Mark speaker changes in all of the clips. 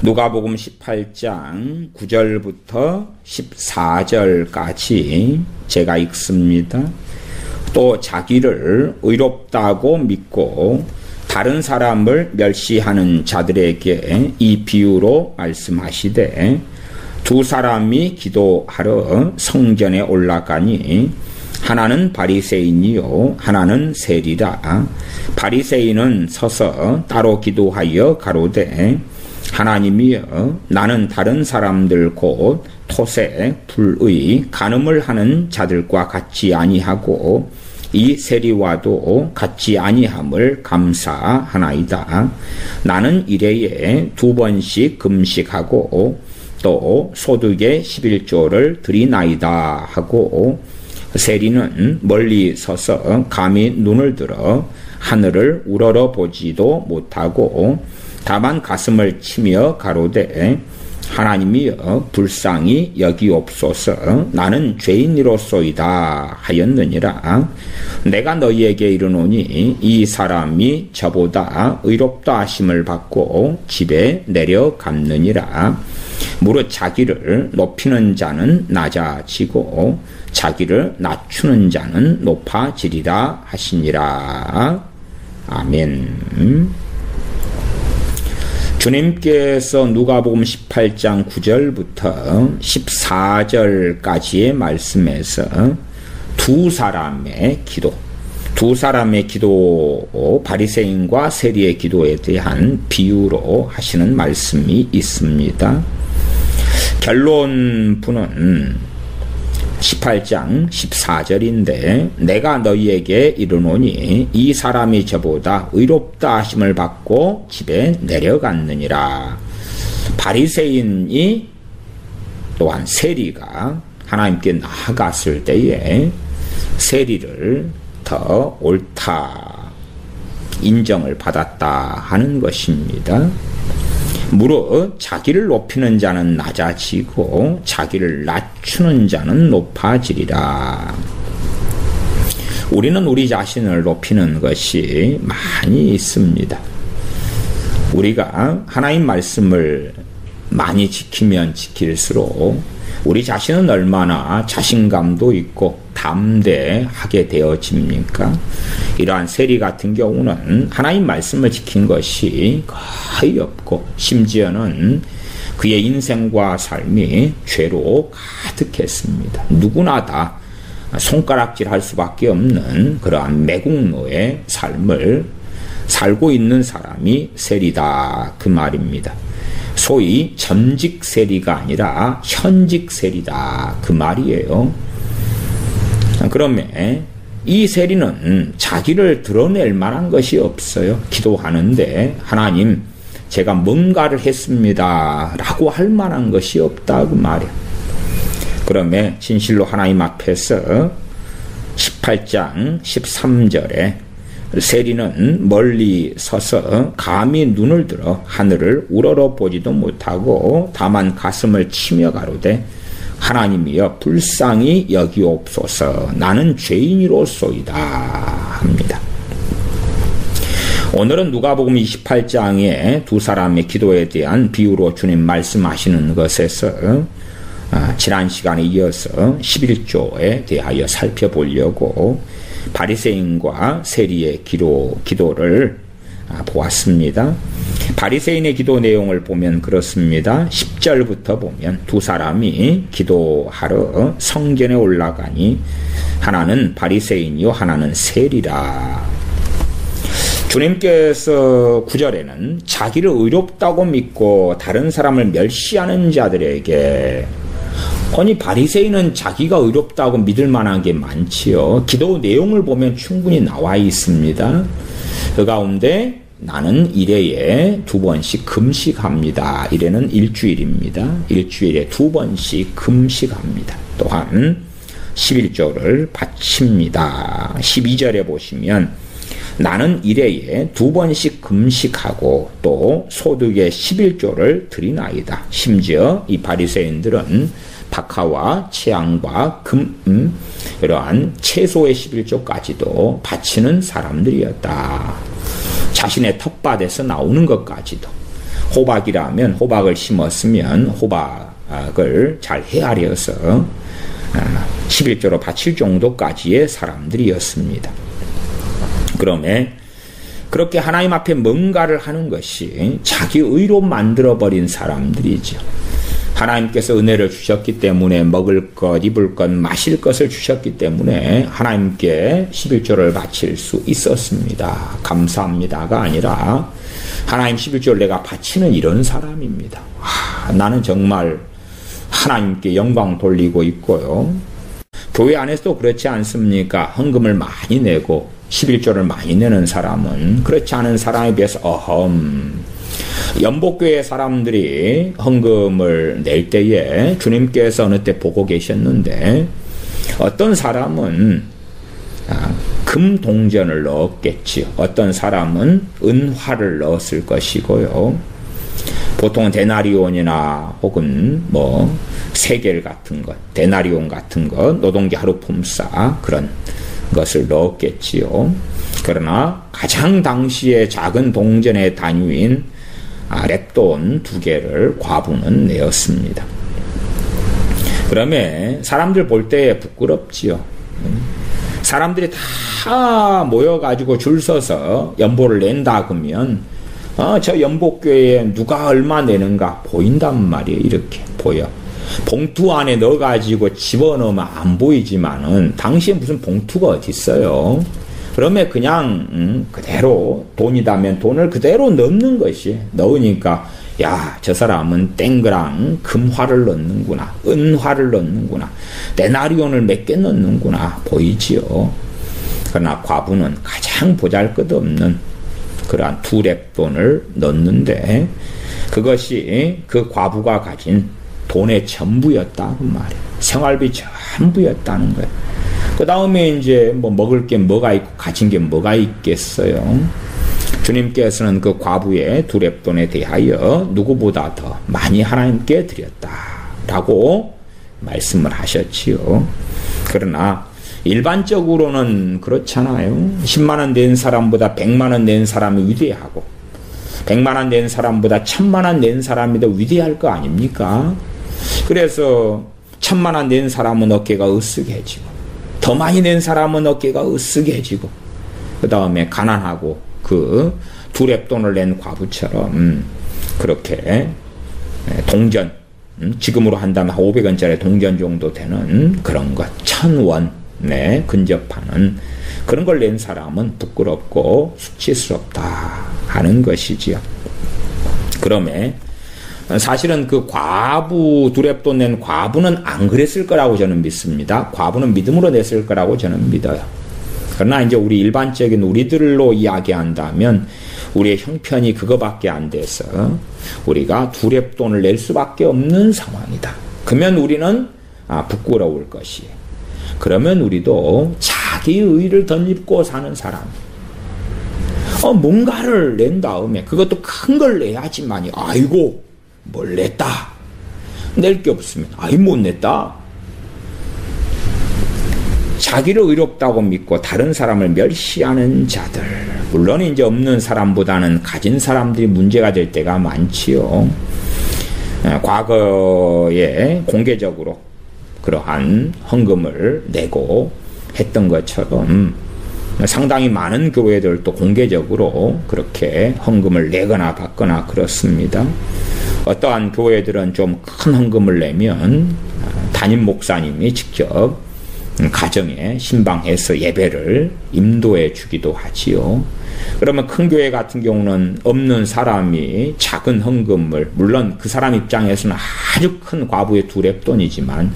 Speaker 1: 누가복음 18장 9절부터 14절까지 제가 읽습니다. 또 자기를 의롭다고 믿고 다른 사람을 멸시하는 자들에게 이 비유로 말씀하시되, 두 사람이 기도하러 성전에 올라가니 하나는 바리새인이요 하나는 세리라. 바리새인은 서서 따로 기도하여 가로되, 하나님이여, 나는 다른 사람들 곧 토색, 불의, 간음을 하는 자들과 같지 아니하고 이 세리와도 같지 아니함을 감사하나이다. 나는 일해에 2번씩 금식하고 또 소득의 11조를 드리나이다 하고, 세리는 멀리 서서 감히 눈을 들어 하늘을 우러러 보지도 못하고 다만 가슴을 치며 가로되, 하나님이여, 불쌍히 여기옵소서. 나는 죄인이로소이다 하였느니라. 내가 너희에게 이르노니 이 사람이 저보다 의롭다 하심을 받고 집에 내려갔느니라. 무릇 자기를 높이는 자는 낮아지고 자기를 낮추는 자는 높아지리라 하시니라. 아멘. 주님께서 누가복음 18장 9절부터 14절까지의 말씀에서 두 사람의 기도, 바리새인과 세리의 기도에 대한 비유로 하시는 말씀이 있습니다. 결론부는 18장 14절인데, 내가 너희에게 이르노니 이 사람이 저보다 의롭다 하심을 받고 집에 내려갔느니라. 바리새인이 또한 세리가 하나님께 나아갔을 때에 세리를 더 옳다 인정을 받았다 하는 것입니다. 무릇 자기를 높이는 자는 낮아지고 자기를 낮추는 자는 높아지리라. 우리는 우리 자신을 높이는 것이 많이 있습니다. 우리가 하나님 말씀을 많이 지키면 지킬수록 우리 자신은 얼마나 자신감도 있고 담대하게 되어집니까? 이러한 세리 같은 경우는 하나님 말씀을 지킨 것이 거의 없고, 심지어는 그의 인생과 삶이 죄로 가득했습니다. 누구나 다 손가락질할 수밖에 없는 그러한 매국노의 삶을 살고 있는 사람이 세리다, 그 말입니다. 소위 전직 세리가 아니라 현직 세리다, 그 말이에요. 그러면 이 세리는 자기를 드러낼 만한 것이 없어요. 기도하는데 하나님, 제가 뭔가를 했습니다 라고 할 만한 것이 없다, 그 말이야. 그러면 진실로 하나님 앞에서 18장 13절에 세리는 멀리 서서 감히 눈을 들어 하늘을 우러러 보지도 못하고 다만 가슴을 치며 가로되, 하나님이여, 불쌍히 여기옵소서. 나는 죄인이로소이다 합니다. 오늘은 누가복음 28장의 두 사람의 기도에 대한 비유로 주님 말씀하시는 것에서 지난 시간에 이어서 11조에 대하여 살펴보려고 바리새인과 세리의 기도를 보았습니다. 바리새인의 기도 내용을 보면 그렇습니다. 10절부터 보면 두 사람이 기도하러 성전에 올라가니 하나는 바리새인이요 하나는 세리라. 주님께서 9절에는 자기를 의롭다고 믿고 다른 사람을 멸시하는 자들에게, 아니 바리새인은 자기가 의롭다고 믿을 만한 게 많지요. 기도 내용을 보면 충분히 나와 있습니다. 그 가운데 나는 일해에 2번씩 금식합니다. 일해는 일주일입니다. 일주일에 2번씩 금식합니다. 또한 11조를 바칩니다. 12절에 보시면 나는 일해에 2번씩 금식하고 또 소득의 11조를 드리나이다. 심지어 이 바리새인들은 박하와 채양과 금, 이러한 채소의 11조까지도 바치는 사람들이었다. 자신의 텃밭에서 나오는 것까지도 호박이라면 호박을 심었으면 호박을 잘 헤아려서 11조로 바칠 정도까지의 사람들이었습니다. 그러면 그렇게 하나님 앞에 뭔가를 하는 것이 자기 의로 만들어버린 사람들이죠. 하나님께서 은혜를 주셨기 때문에 먹을 것, 입을 것, 마실 것을 주셨기 때문에 하나님께 11조를 바칠 수 있었습니다. 감사합니다가 아니라 하나님 11조를 내가 바치는 이런 사람입니다. 나는 정말 하나님께 영광 돌리고 있고요. 교회 안에서도 그렇지 않습니까? 헌금을 많이 내고 11조를 많이 내는 사람은 그렇지 않은 사람에 비해서 연복교회 사람들이 헌금을 낼 때에 주님께서 어느 때 보고 계셨는데 어떤 사람은 금동전을 넣었겠지요. 어떤 사람은 은화를 넣었을 것이고요. 보통 데나리온이나 혹은 세겔 같은 것, 데나리온 같은 것, 노동기 하루 품삯 그런 것을 넣었겠지요. 그러나 가장 당시에 작은 동전의 단위인 렙돈 2개를 과부는 내었습니다. 그러면 사람들 볼 때 부끄럽지요. 사람들이 다 모여가지고 줄 서서 연보를 낸다 그러면 저 연복교회에 누가 얼마 내는가 보인단 말이에요. 이렇게 보여. 봉투 안에 넣어가지고 집어넣으면 안 보이지만은 당시에 무슨 봉투가 어디 있어요. 그러면 그냥 그대로 돈이다면 돈을 그대로 넣는 것이 넣으니까 야, 저 사람은 땡그랑 금화를 넣는구나, 은화를 넣는구나, 데나리온을 몇 개 넣는구나 보이지요. 그러나 과부는 가장 보잘것없는 그러한 2렙돈을 넣는데 그것이 그 과부가 가진 돈의 전부였다 그 말이에요. 생활비 전부였다는 거예요. 그 다음에 이제 먹을 게 뭐가 있고 가진 게 뭐가 있겠어요. 주님께서는 그 과부의 2렙돈에 대하여 누구보다 더 많이 하나님께 드렸다라고 말씀을 하셨지요. 그러나 일반적으로는 그렇잖아요. 10만원 낸 사람보다 100만원 낸 사람이 위대하고 100만원 낸 사람보다 1000만원 낸 사람이 더 위대할 거 아닙니까? 그래서 1000만원 낸 사람은 어깨가 으쓱해지고 더 많이 낸 사람은 어깨가 으쓱해지고 그 다음에 가난하고 그 2렙돈을 낸 과부처럼 그렇게 동전, 지금으로 한다면 500원짜리 동전 정도 되는 그런 것, 1000원에 근접하는 그런 걸 낸 사람은 부끄럽고 수치스럽다 하는 것이지요. 그러면 사실은 그 과부 2렙돈 낸 과부는 안 그랬을 거라고 저는 믿습니다. 과부는 믿음으로 냈을 거라고 저는 믿어요. 그러나 이제 우리 일반적인 우리들로 이야기한다면 우리의 형편이 그거밖에 안 돼서 우리가 2렙돈을 낼 수밖에 없는 상황이다. 그러면 우리는 부끄러울 것이. 그러면 우리도 자기의 의를 덧입고 사는 사람. 뭔가를 낸 다음에 그것도 큰 걸 내야지만이 아이고 뭘 냈다. 낼 게 없으면 아이 못 냈다. 자기를 의롭다고 믿고 다른 사람을 멸시하는 자들. 물론 이제 없는 사람보다는 가진 사람들이 문제가 될 때가 많지요. 과거에 공개적으로 그러한 헌금을 내고 했던 것처럼 상당히 많은 교회들도 공개적으로 그렇게 헌금을 내거나 받거나 그렇습니다. 어떠한 교회들은 좀 큰 헌금을 내면 담임 목사님이 직접 가정에 신방해서 예배를 인도해 주기도 하지요. 그러면 큰 교회 같은 경우는 없는 사람이 작은 헌금을, 물론 그 사람 입장에서는 아주 큰 과부의 2렙돈이지만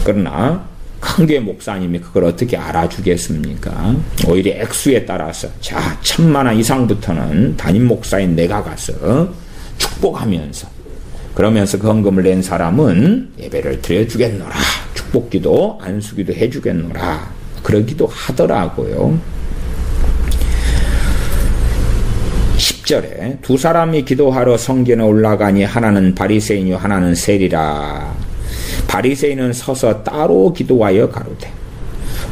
Speaker 1: 그러나 큰 교회 목사님이 그걸 어떻게 알아주겠습니까? 오히려 액수에 따라서 자 1000만원 이상부터는 담임 목사인 내가 가서 축복하면서 그러면서 그 헌금을 낸 사람은 예배를 드려주겠노라, 축복기도 안수기도 해주겠노라 그러기도 하더라고요. 10절에 두 사람이 기도하러 성전에 올라가니 하나는 바리새인이요 하나는 세리라. 바리새인은 서서 따로 기도하여 가로되.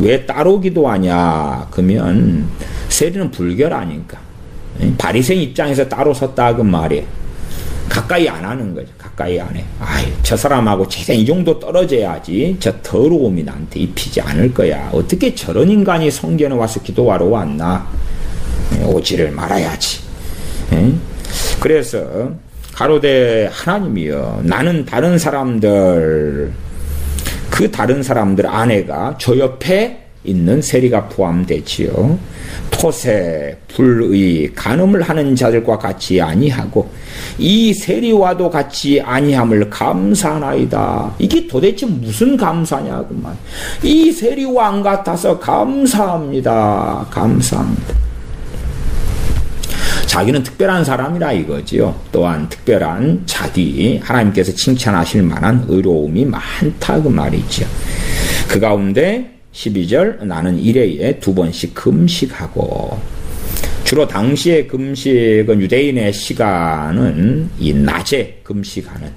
Speaker 1: 왜 따로 기도하냐 그러면 세리는 불결하니까. 바리새인 입장에서 따로 섰다 그 말이에요. 가까이 안 하는 거죠. 가까이 안 해. 아이, 저 사람하고 최대한 이 정도 떨어져야지 저 더러움이 나한테 입히지 않을 거야. 어떻게 저런 인간이 성전에 와서 기도하러 왔나. 오지를 말아야지. 그래서 가로되 하나님이여, 나는 다른 사람들, 그 다른 사람들 아내가 저 옆에 있는 세리가 포함되지요. 토색, 불의, 간음을 하는 자들과 같이 아니하고 이 세리와도 같이 아니함을 감사하나이다. 이게 도대체 무슨 감사냐 그 말. 이 세리와 안 같아서 감사합니다. 감사합니다. 자기는 특별한 사람이라 이거지요. 또한 특별한 자기, 하나님께서 칭찬하실 만한 의로움이 많다 그 말이죠. 그 가운데 12절, 나는 일회에 2번씩 금식하고. 주로 당시의 금식은, 유대인의 시간은 이 낮에 금식하는,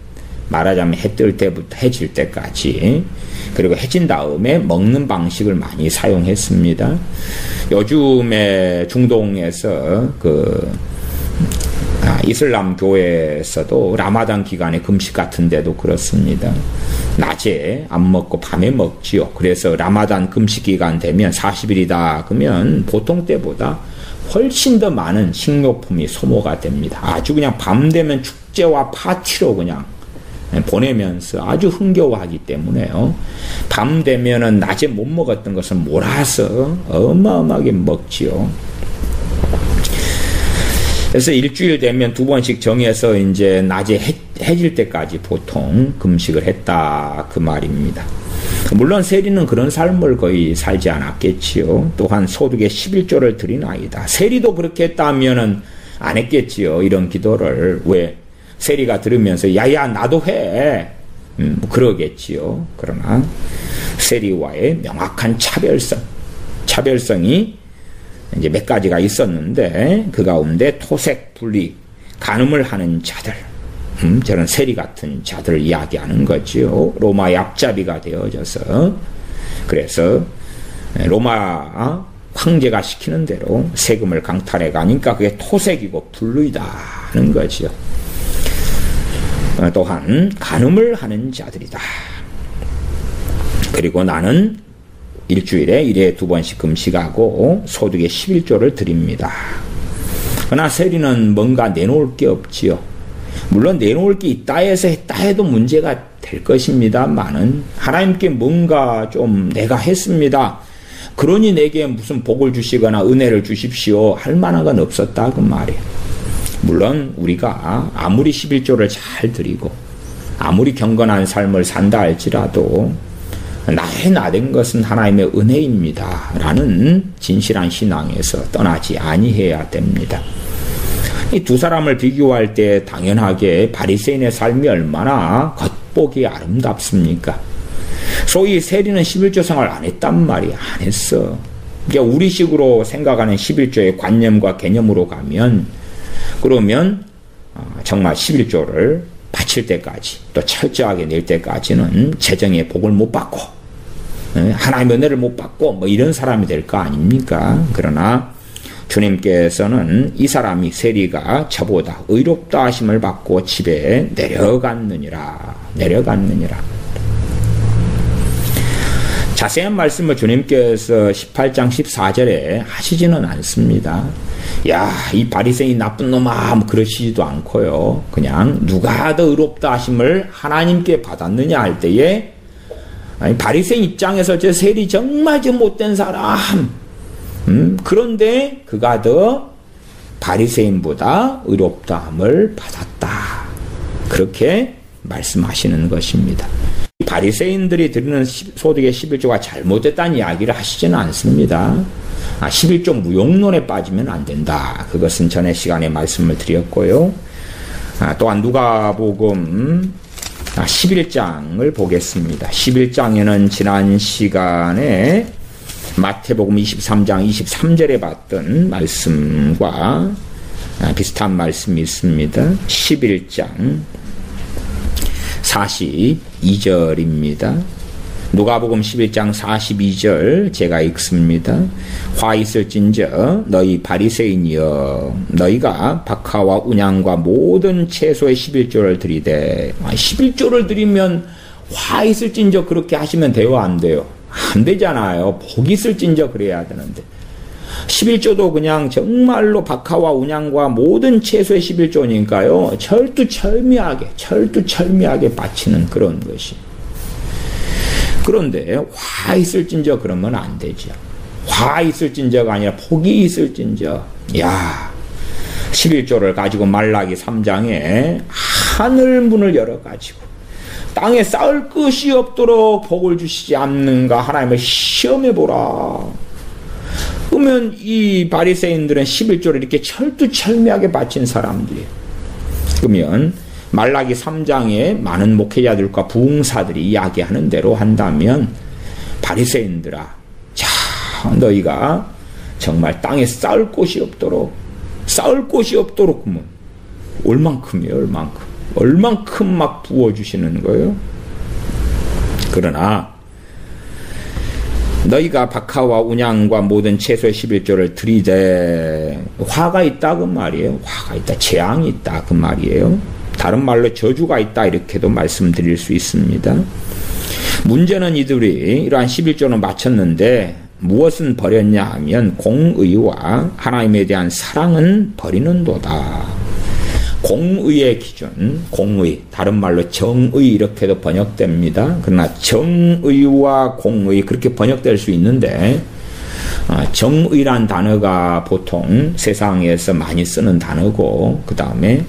Speaker 1: 말하자면 해 뜰 때부터 해질 때까지, 그리고 해진 다음에 먹는 방식을 많이 사용했습니다. 요즘에 중동에서 이슬람 교회에서도 라마단 기간에 금식 같은 데도 그렇습니다. 낮에 안 먹고 밤에 먹지요. 그래서 라마단 금식 기간 되면 40일이다 그러면 보통 때보다 훨씬 더 많은 식료품이 소모가 됩니다. 아주 그냥 밤 되면 축제와 파티로 그냥 보내면서 아주 흥겨워하기 때문에요. 밤 되면은 낮에 못 먹었던 것을 몰아서 어마어마하게 먹지요. 그래서 일주일 되면 2번씩 정해서 이제 낮에 해질 때까지 보통 금식을 했다 그 말입니다. 물론 세리는 그런 삶을 거의 살지 않았겠지요. 또한 소득의 11조를 드리나이다. 세리도 그렇게 했다면은 안 했겠지요. 이런 기도를. 왜? 세리가 들으면서 야야 나도 해. 그러겠지요. 그러나 세리와의 명확한 차별성이 이제 몇 가지가 있었는데 그 가운데 토색, 불의, 간음을 하는 자들, 저런 세리 같은 자들을 이야기하는 거지요. 로마의 앞잡이가 되어져서, 그래서 로마 황제가 시키는 대로 세금을 강탈해 가니까 그게 토색이고 불의다는 거지요. 또한 간음을 하는 자들이다. 그리고 나는 일주일에 1회에 2번씩 금식하고 소득의 11조를 드립니다. 그러나 세리는 뭔가 내놓을 게 없지요. 물론 내놓을 게 있다 해서 했다 해도 문제가 될 것입니다만은 하나님께 뭔가 좀 내가 했습니다. 그러니 내게 무슨 복을 주시거나 은혜를 주십시오 할 만한 건 없었다 그 말이에요. 물론 우리가 아무리 11조를 잘 드리고 아무리 경건한 삶을 산다 할지라도 나의 나된 것은 하나님의 은혜입니다 라는 진실한 신앙에서 떠나지 아니해야 됩니다. 이 두 사람을 비교할 때 당연하게 바리새인의 삶이 얼마나 겉보기 아름답습니까? 소위 세리는 11조 생활 안 했단 말이야. 안 했어. 그러니까 우리식으로 생각하는 11조의 관념과 개념으로 가면 그러면 정말 11조를 바칠 때까지 또 철저하게 낼 때까지는 재정의 복을 못 받고 하나님의 은혜를 못 받고 뭐 이런 사람이 될 거 아닙니까? 그러나 주님께서는 이 사람이 세리가 저보다 의롭다 하심을 받고 집에 내려갔느니라. 자세한 말씀을 주님께서 18장 14절에 하시지는 않습니다. 야, 이 바리새인 나쁜 놈아 뭐 그러시지도 않고요. 그냥 누가 더 의롭다 하심을 하나님께 받았느냐 할 때에 바리새인 입장에서 저 세리 정말 저 못된 사람 그런데 그가 더 바리새인보다 의롭다함을 받았다. 그렇게 말씀하시는 것입니다. 바리새인들이 드리는 소득의 11조가 잘못됐다는 이야기를 하시지는 않습니다. 11조 무용론에 빠지면 안 된다. 그것은 전에 시간에 말씀을 드렸고요. 또한 누가복음 11장을 보겠습니다. 11장에는 지난 시간에 마태복음 23장 23절에 봤던 말씀과 비슷한 말씀이 있습니다. 11장 42절입니다. 누가복음 11장 42절 제가 읽습니다. 화 있을진저 너희 바리새인이여 너희가 박하와 운양과 모든 채소의 11조를 드리되 11조를 드리면 화 있을진저 그렇게 하시면 돼요 안 돼요? 안 되잖아요. 복이 있을진저 그래야 되는데 11조도 그냥 정말로 박하와 운양과 모든 채소의 11조니까요. 철두철미하게 바치는 그런 것이. 그런데 화 있을진저 그러면 안 되죠. 화 있을진저가 아니라 복이 있을진저. 야, 11조를 가지고 말라기 3장에 하늘문을 열어가지고 땅에 쌓을 것이 없도록 복을 주시지 않는가 하나님을 시험해보라. 그러면 이 바리새인들은 11조를 이렇게 철두철미하게 바친 사람들이에요. 그러면 말라기 3장에 많은 목회자들과 부흥사들이 이야기하는 대로 한다면 바리새인들아, 자 너희가 정말 땅에 쌓을 곳이 없도록 그러면 얼만큼이에요? 얼만큼 막 부어주시는 거예요? 그러나 너희가 박하와 운양과 모든 채소의 11조를 드리되 화가 있다 그 말이에요. 화가 있다, 재앙이 있다 그 말이에요. 다른 말로 저주가 있다 이렇게도 말씀드릴 수 있습니다. 문제는 이들이 이러한 11조는 마쳤는데 무엇은 버렸냐 하면 공의와 하나님에 대한 사랑은 버리는도다. 공의의 기준, 공의, 다른 말로 정의 이렇게도 번역됩니다. 그러나 정의와 공의 그렇게 번역될 수 있는데 정의란 단어가 보통 세상에서 많이 쓰는 단어고 그 다음에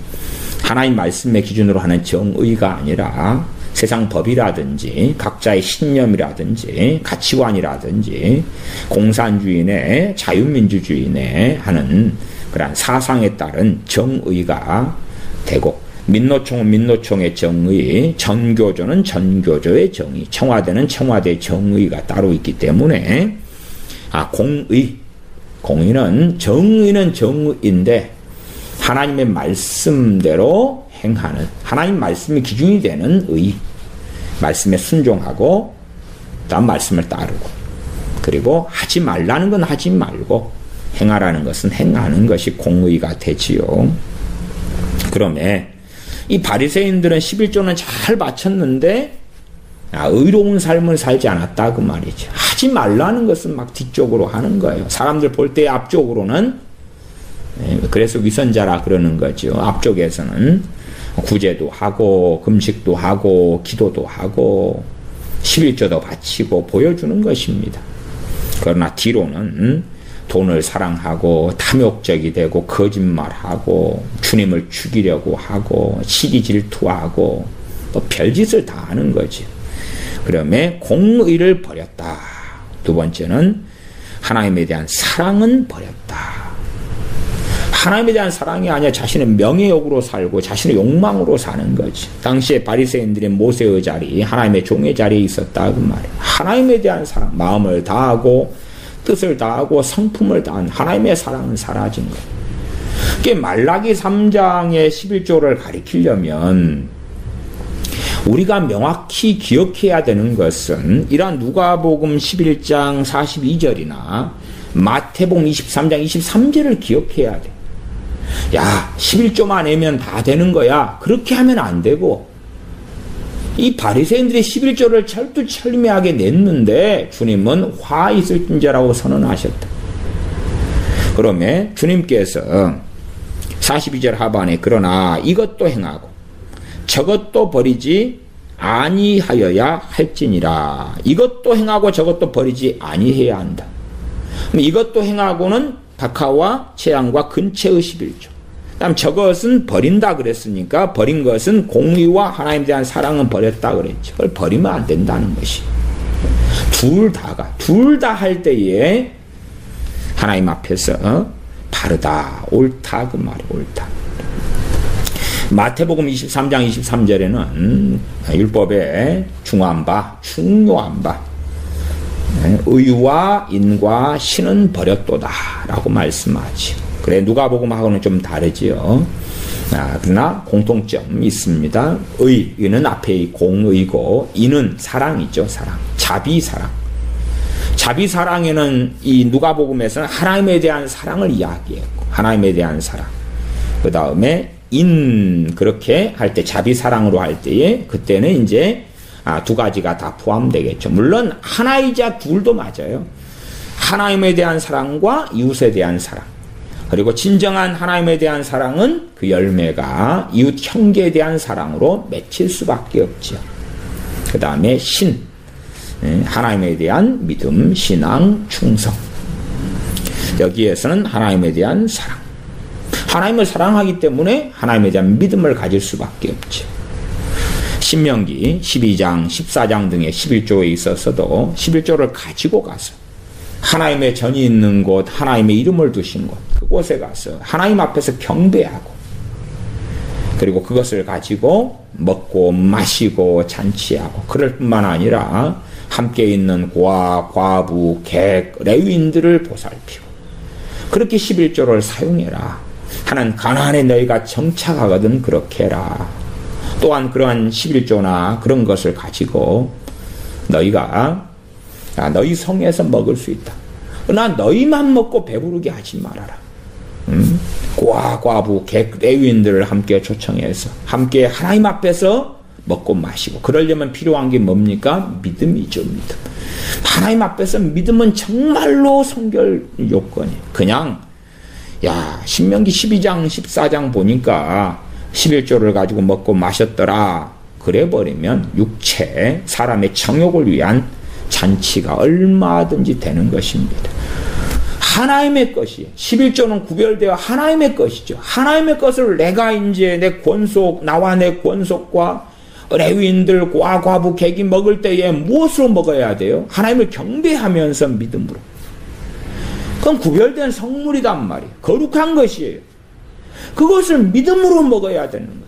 Speaker 1: 하나님 말씀의 기준으로 하는 정의가 아니라 세상 법이라든지 각자의 신념이라든지 가치관이라든지 공산주의네 자유민주주의네 하는 그런 사상에 따른 정의가 되고 민노총은 민노총의 정의, 전교조는 전교조의 정의, 청와대는 청와대의 정의가 따로 있기 때문에 공의는 정의인데 하나님의 말씀대로 행하는 하나님 말씀이 기준이 되는 의, 말씀에 순종하고 다음 말씀을 따르고 그리고 하지 말라는 건 하지 말고 행하라는 것은 행하는 것이 공의가 되지요. 그러면 이 바리새인들은 11조는 잘 바쳤는데 의로운 삶을 살지 않았다 그 말이죠. 하지 말라는 것은 막 뒤쪽으로 하는 거예요. 사람들 볼 때 앞쪽으로는 그래서 위선자라 그러는 거죠. 앞쪽에서는 구제도 하고 금식도 하고 기도도 하고 11조도 바치고 보여주는 것입니다. 그러나 뒤로는 돈을 사랑하고 탐욕적이 되고 거짓말하고 주님을 죽이려고 하고 시기 질투하고 또 별짓을 다 하는 거지. 그러면 공의를 버렸다. 두 번째는 하나님에 대한 사랑은 버렸다. 하나님에 대한 사랑이 아니라 자신의 명예욕으로 살고 자신의 욕망으로 사는 거지. 당시에 바리새인들의 모세의 자리, 하나님의 종의 자리에 있었다 그 말이야. 하나님에 대한 사랑, 마음을 다하고 뜻을 다하고 성품을 다한 하나님의 사랑은 사라진 거야. 그게 말라기 3장의 11조를 가리키려면 우리가 명확히 기억해야 되는 것은 이러한 누가복음 11장 42절이나 마태복음 23장 23절을 기억해야 돼. 야, 11조만 내면 다 되는 거야. 그렇게 하면 안 되고 이 바리새인들이 11조를 철두철미하게 냈는데 주님은 화 있을진저라고 선언하셨다. 그러면 주님께서 42절 하반에 그러나 이것도 행하고 저것도 버리지 아니하여야 할지니라. 이것도 행하고 저것도 버리지 아니해야 한다. 이것도 행하고는 박하와 채양과 근처의 11조. 그다음 저것은 버린다 그랬으니까 버린 것은 공의와 하나님에 대한 사랑은 버렸다 그랬죠. 그걸 버리면 안 된다는 것이. 둘 다 할 때에 하나님 앞에서 바르다, 옳다 그 말이 옳다. 마태복음 23장 23절에는 율법의 중요한 바 의와 인과 신은 버렸도다 라고 말씀하지. 그래 누가복음하고는 좀 다르지요. 그러나 공통점이 있습니다. 의는 앞에 공의고 이는 사랑이죠. 사랑. 자비사랑. 자비사랑에는 이 누가복음에서는 하나님에 대한 사랑을 이야기했고 하나님에 대한 사랑. 그 다음에 그렇게 할 때 자비사랑으로 할 때에 그때는 이제 두 가지가 다 포함되겠죠. 물론 하나이자 둘도 맞아요. 하나님에 대한 사랑과 이웃에 대한 사랑. 그리고 진정한 하나님에 대한 사랑은 그 열매가 이웃 형제에 대한 사랑으로 맺힐 수밖에 없죠. 그 다음에 하나님에 대한 믿음, 신앙, 충성. 여기에서는 하나님에 대한 사랑. 하나님을 사랑하기 때문에 하나님에 대한 믿음을 가질 수밖에 없죠. 신명기 12장, 14장 등의 11조에 있어서도 11조를 가지고 가서 하나님의 전이 있는 곳, 하나님의 이름을 두신 곳, 그곳에 가서 하나님 앞에서 경배하고 그리고 그것을 가지고 먹고 마시고 잔치하고 그럴 뿐만 아니라 함께 있는 고아, 과부, 객, 레위인들을 보살피고 그렇게 11조를 사용해라 하는 가나안에 너희가 정착하거든 그렇게 해라. 또한 그러한 11조나 그런 것을 가지고 너희가 너희 성에서 먹을 수 있다. 그러나 너희만 먹고 배부르게 하지 말아라. 고아, 과부, 객, 레위인들을 함께 초청해서 함께 하나님 앞에서 먹고 마시고 그러려면 필요한 게 뭡니까? 믿음이죠. 믿음. 하나님 앞에서 믿음은 정말로 성결 요건이에요. 그냥 신명기 12장 14장 보니까 11조를 가지고 먹고 마셨더라 그래 버리면 육체 사람의 정욕을 위한 잔치가 얼마든지 되는 것입니다. 하나님의 것이 11조는 구별되어 하나님의 것이죠. 하나님의 것을 내가 이제 내 권속 나와 내 권속과 레위인들 고아 과부 객이 먹을 때에 무엇으로 먹어야 돼요? 하나님을 경배하면서 믿음으로. 그건 구별된 성물이단 말이에요. 거룩한 것이에요. 그것을 믿음으로 먹어야 되는 거예요.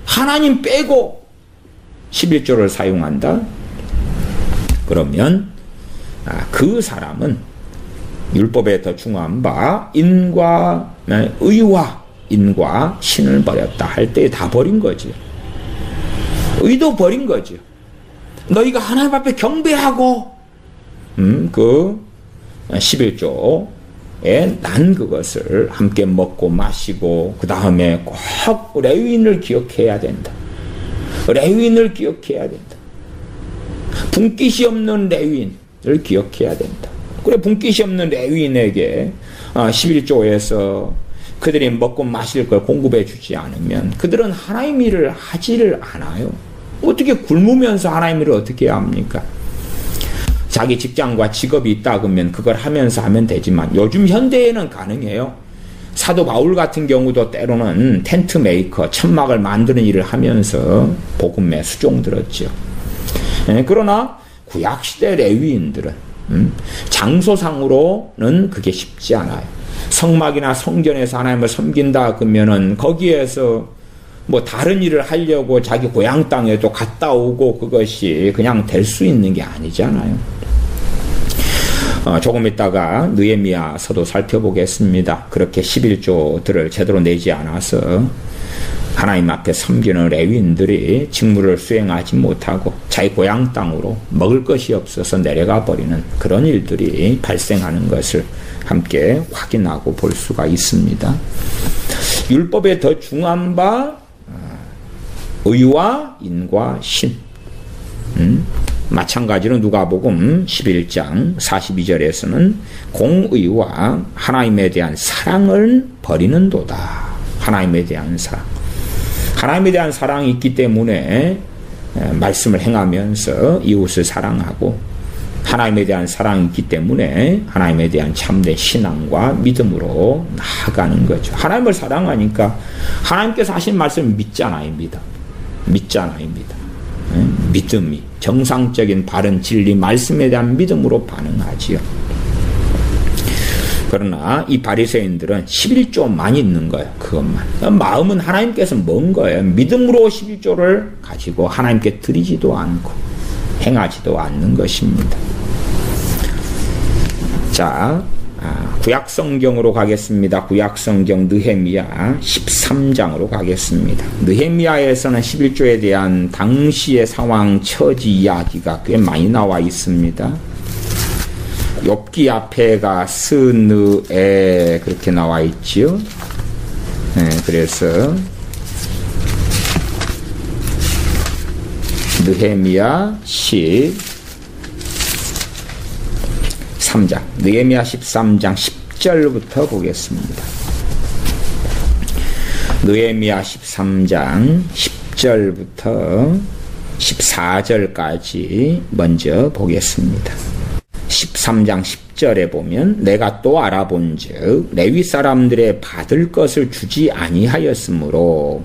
Speaker 1: 하나님 빼고 11조를 사용한다? 그러면 그 사람은 율법에 더 중요한 바 의와 인과 신을 버렸다 할 때 다 버린 거지. 의도 버린 거죠. 너희가 하나님 앞에 경배하고 그 11조에 난 그것을 함께 먹고 마시고 그 다음에 꼭 레위인을 기억해야 된다. 레위인을 기억해야 된다. 분깃이 없는 레위인을 기억해야 된다. 그래 분깃이 없는 레위인에게 11조에서 그들이 먹고 마실 걸 공급해 주지 않으면 그들은 하나님 일을 하지를 않아요. 어떻게 굶으면서 하나님 일을 어떻게 합니까? 자기 직장과 직업이 있다 그러면 그걸 하면서 하면 되지만 요즘 현대에는 가능해요. 사도 바울 같은 경우도 때로는 텐트 메이커, 천막을 만드는 일을 하면서 복음에 수종 들었죠. 그러나 구약시대 레위인들은 장소상으로는 그게 쉽지 않아요. 성막이나 성전에서 하나님을 섬긴다 그러면은 거기에서 뭐 다른 일을 하려고 자기 고향 땅에도 갔다 오고 그것이 그냥 될 수 있는 게 아니잖아요. 조금 있다가 느헤미야서도 살펴보겠습니다. 그렇게 11조들을 제대로 내지 않아서 하나님 앞에 섬기는 레위인들이 직무를 수행하지 못하고 자기 고향 땅으로 먹을 것이 없어서 내려가 버리는 그런 일들이 발생하는 것을 함께 확인하고 볼 수가 있습니다. 율법에 더 중요한 바 의와 인과 신. 마찬가지로 누가복음 11장 42절에서는 공의와 하나님에 대한 사랑을 버리는도다. 하나님에 대한 사랑. 하나님에 대한 사랑이 있기 때문에 말씀을 행하면서 이웃을 사랑하고 하나님에 대한 사랑이 있기 때문에 하나님에 대한 참된 신앙과 믿음으로 나아가는 거죠. 하나님을 사랑하니까 하나님께서 하신 말씀을 믿잖아요. 믿잖아요. 믿음이 정상적인 바른 진리 말씀에 대한 믿음으로 반응하지요. 그러나 이 바리새인들은 11조만 있는 거예요. 그것만. 마음은 하나님께서 먼 거예요. 믿음으로 11조를 가지고 하나님께 드리지도 않고 행하지도 않는 것입니다. 자, 구약성경으로 가겠습니다. 구약성경 느헤미야 13장으로 가겠습니다. 느헤미야에서는 11조에 대한 당시의 상황 처지 이야기가 꽤 많이 나와 있습니다. 욥기 앞에가 스느에 그렇게 나와 있지요. 그래서 느헤미야 13장, 느헤미야 13장 10절부터 보겠습니다. 느헤미야 13장 10절부터 14절까지 먼저 보겠습니다. 13장 10절에 보면 내가 또 알아본즉 레위 사람들의 받을 것을 주지 아니하였으므로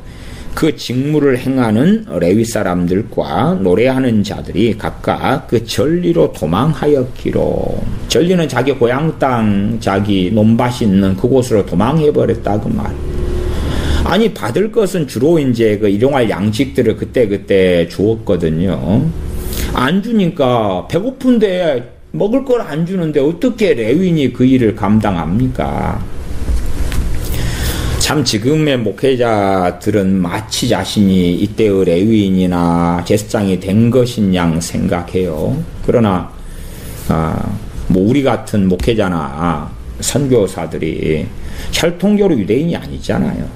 Speaker 1: 그 직무를 행하는 레위 사람들과 노래하는 자들이 각각 그 전리로 도망하였기로. 전리는 자기 고향 땅, 자기 논밭이 있는 그곳으로 도망해버렸다 그 말. 아니 받을 것은 주로 이제 그 일용할 양식들을 그때 주었거든요. 안 주니까 배고픈데 먹을 걸 안 주는데 어떻게 레위인이 그 일을 감당합니까? 참 지금의 목회자들은 마치 자신이 이때의 레위인이나 제사장이 된 것인 양 생각해요. 그러나 뭐 우리 같은 목회자나 선교사들이 혈통적으로 유대인이 아니잖아요.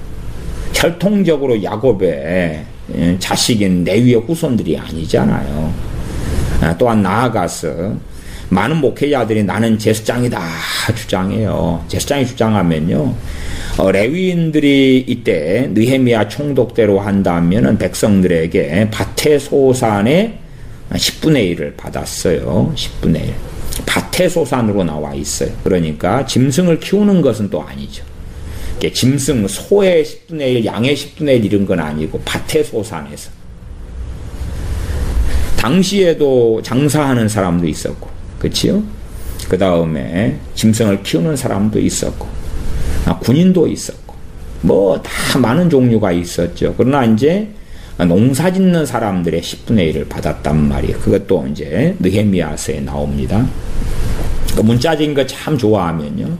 Speaker 1: 혈통적으로 야곱의 자식인 레위의 후손들이 아니잖아요. 또한 나아가서 많은 목회자들이 나는 제사장이다 주장해요. 제사장이 주장하면요, 레위인들이 이때 느헤미야 총독대로 한다면은 백성들에게 밭의 소산의 10분의 1을 받았어요. 10분의 1. 밭의 소산으로 나와 있어요. 그러니까 짐승을 키우는 것은 또 아니죠. 짐승, 소의 10분의 1, 양의 10분의 1 이런 건 아니고 밭의 소산에서. 당시에도 장사하는 사람도 있었고, 그치요? 그 다음에 짐승을 키우는 사람도 있었고, 군인도 있었고, 뭐 다 많은 종류가 있었죠. 그러나 이제 농사 짓는 사람들의 10분의 1을 받았단 말이에요. 그것도 이제 느헤미야서에 나옵니다. 그 문자적인 거 참 좋아하면요,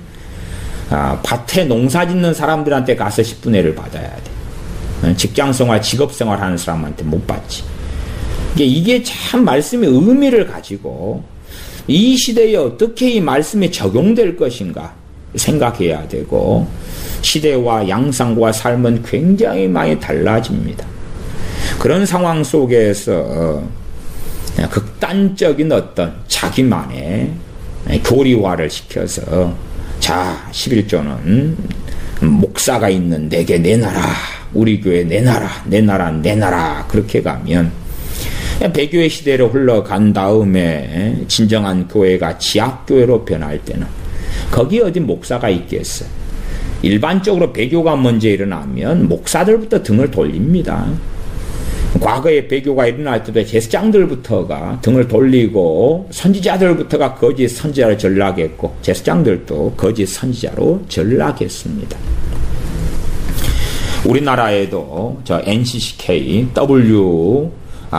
Speaker 1: 밭에 농사 짓는 사람들한테 가서 10분의 1을 받아야 돼. 직장생활, 직업생활 하는 사람한테 못 받지. 이게 참 말씀의 의미를 가지고 이 시대에 어떻게 이 말씀이 적용될 것인가 생각해야 되고, 시대와 양상과 삶은 굉장히 많이 달라집니다. 그런 상황 속에서 극단적인 어떤 자기만의 교리화를 시켜서, 자 11조는 목사가 있는 내게 내놔라, 우리 교회 내놔라 그렇게 가면 배교의 시대로 흘러간 다음에 진정한 교회가 지학교회로 변할 때는 거기 어디 목사가 있겠어요. 일반적으로 배교가 먼저 일어나면 목사들부터 등을 돌립니다. 과거에 배교가 일어날 때도 제사장들부터가 등을 돌리고 선지자들부터가 거짓 선지자로 전락했고 제사장들도 거짓 선지자로 전락했습니다. 우리나라에도 저 NCCK,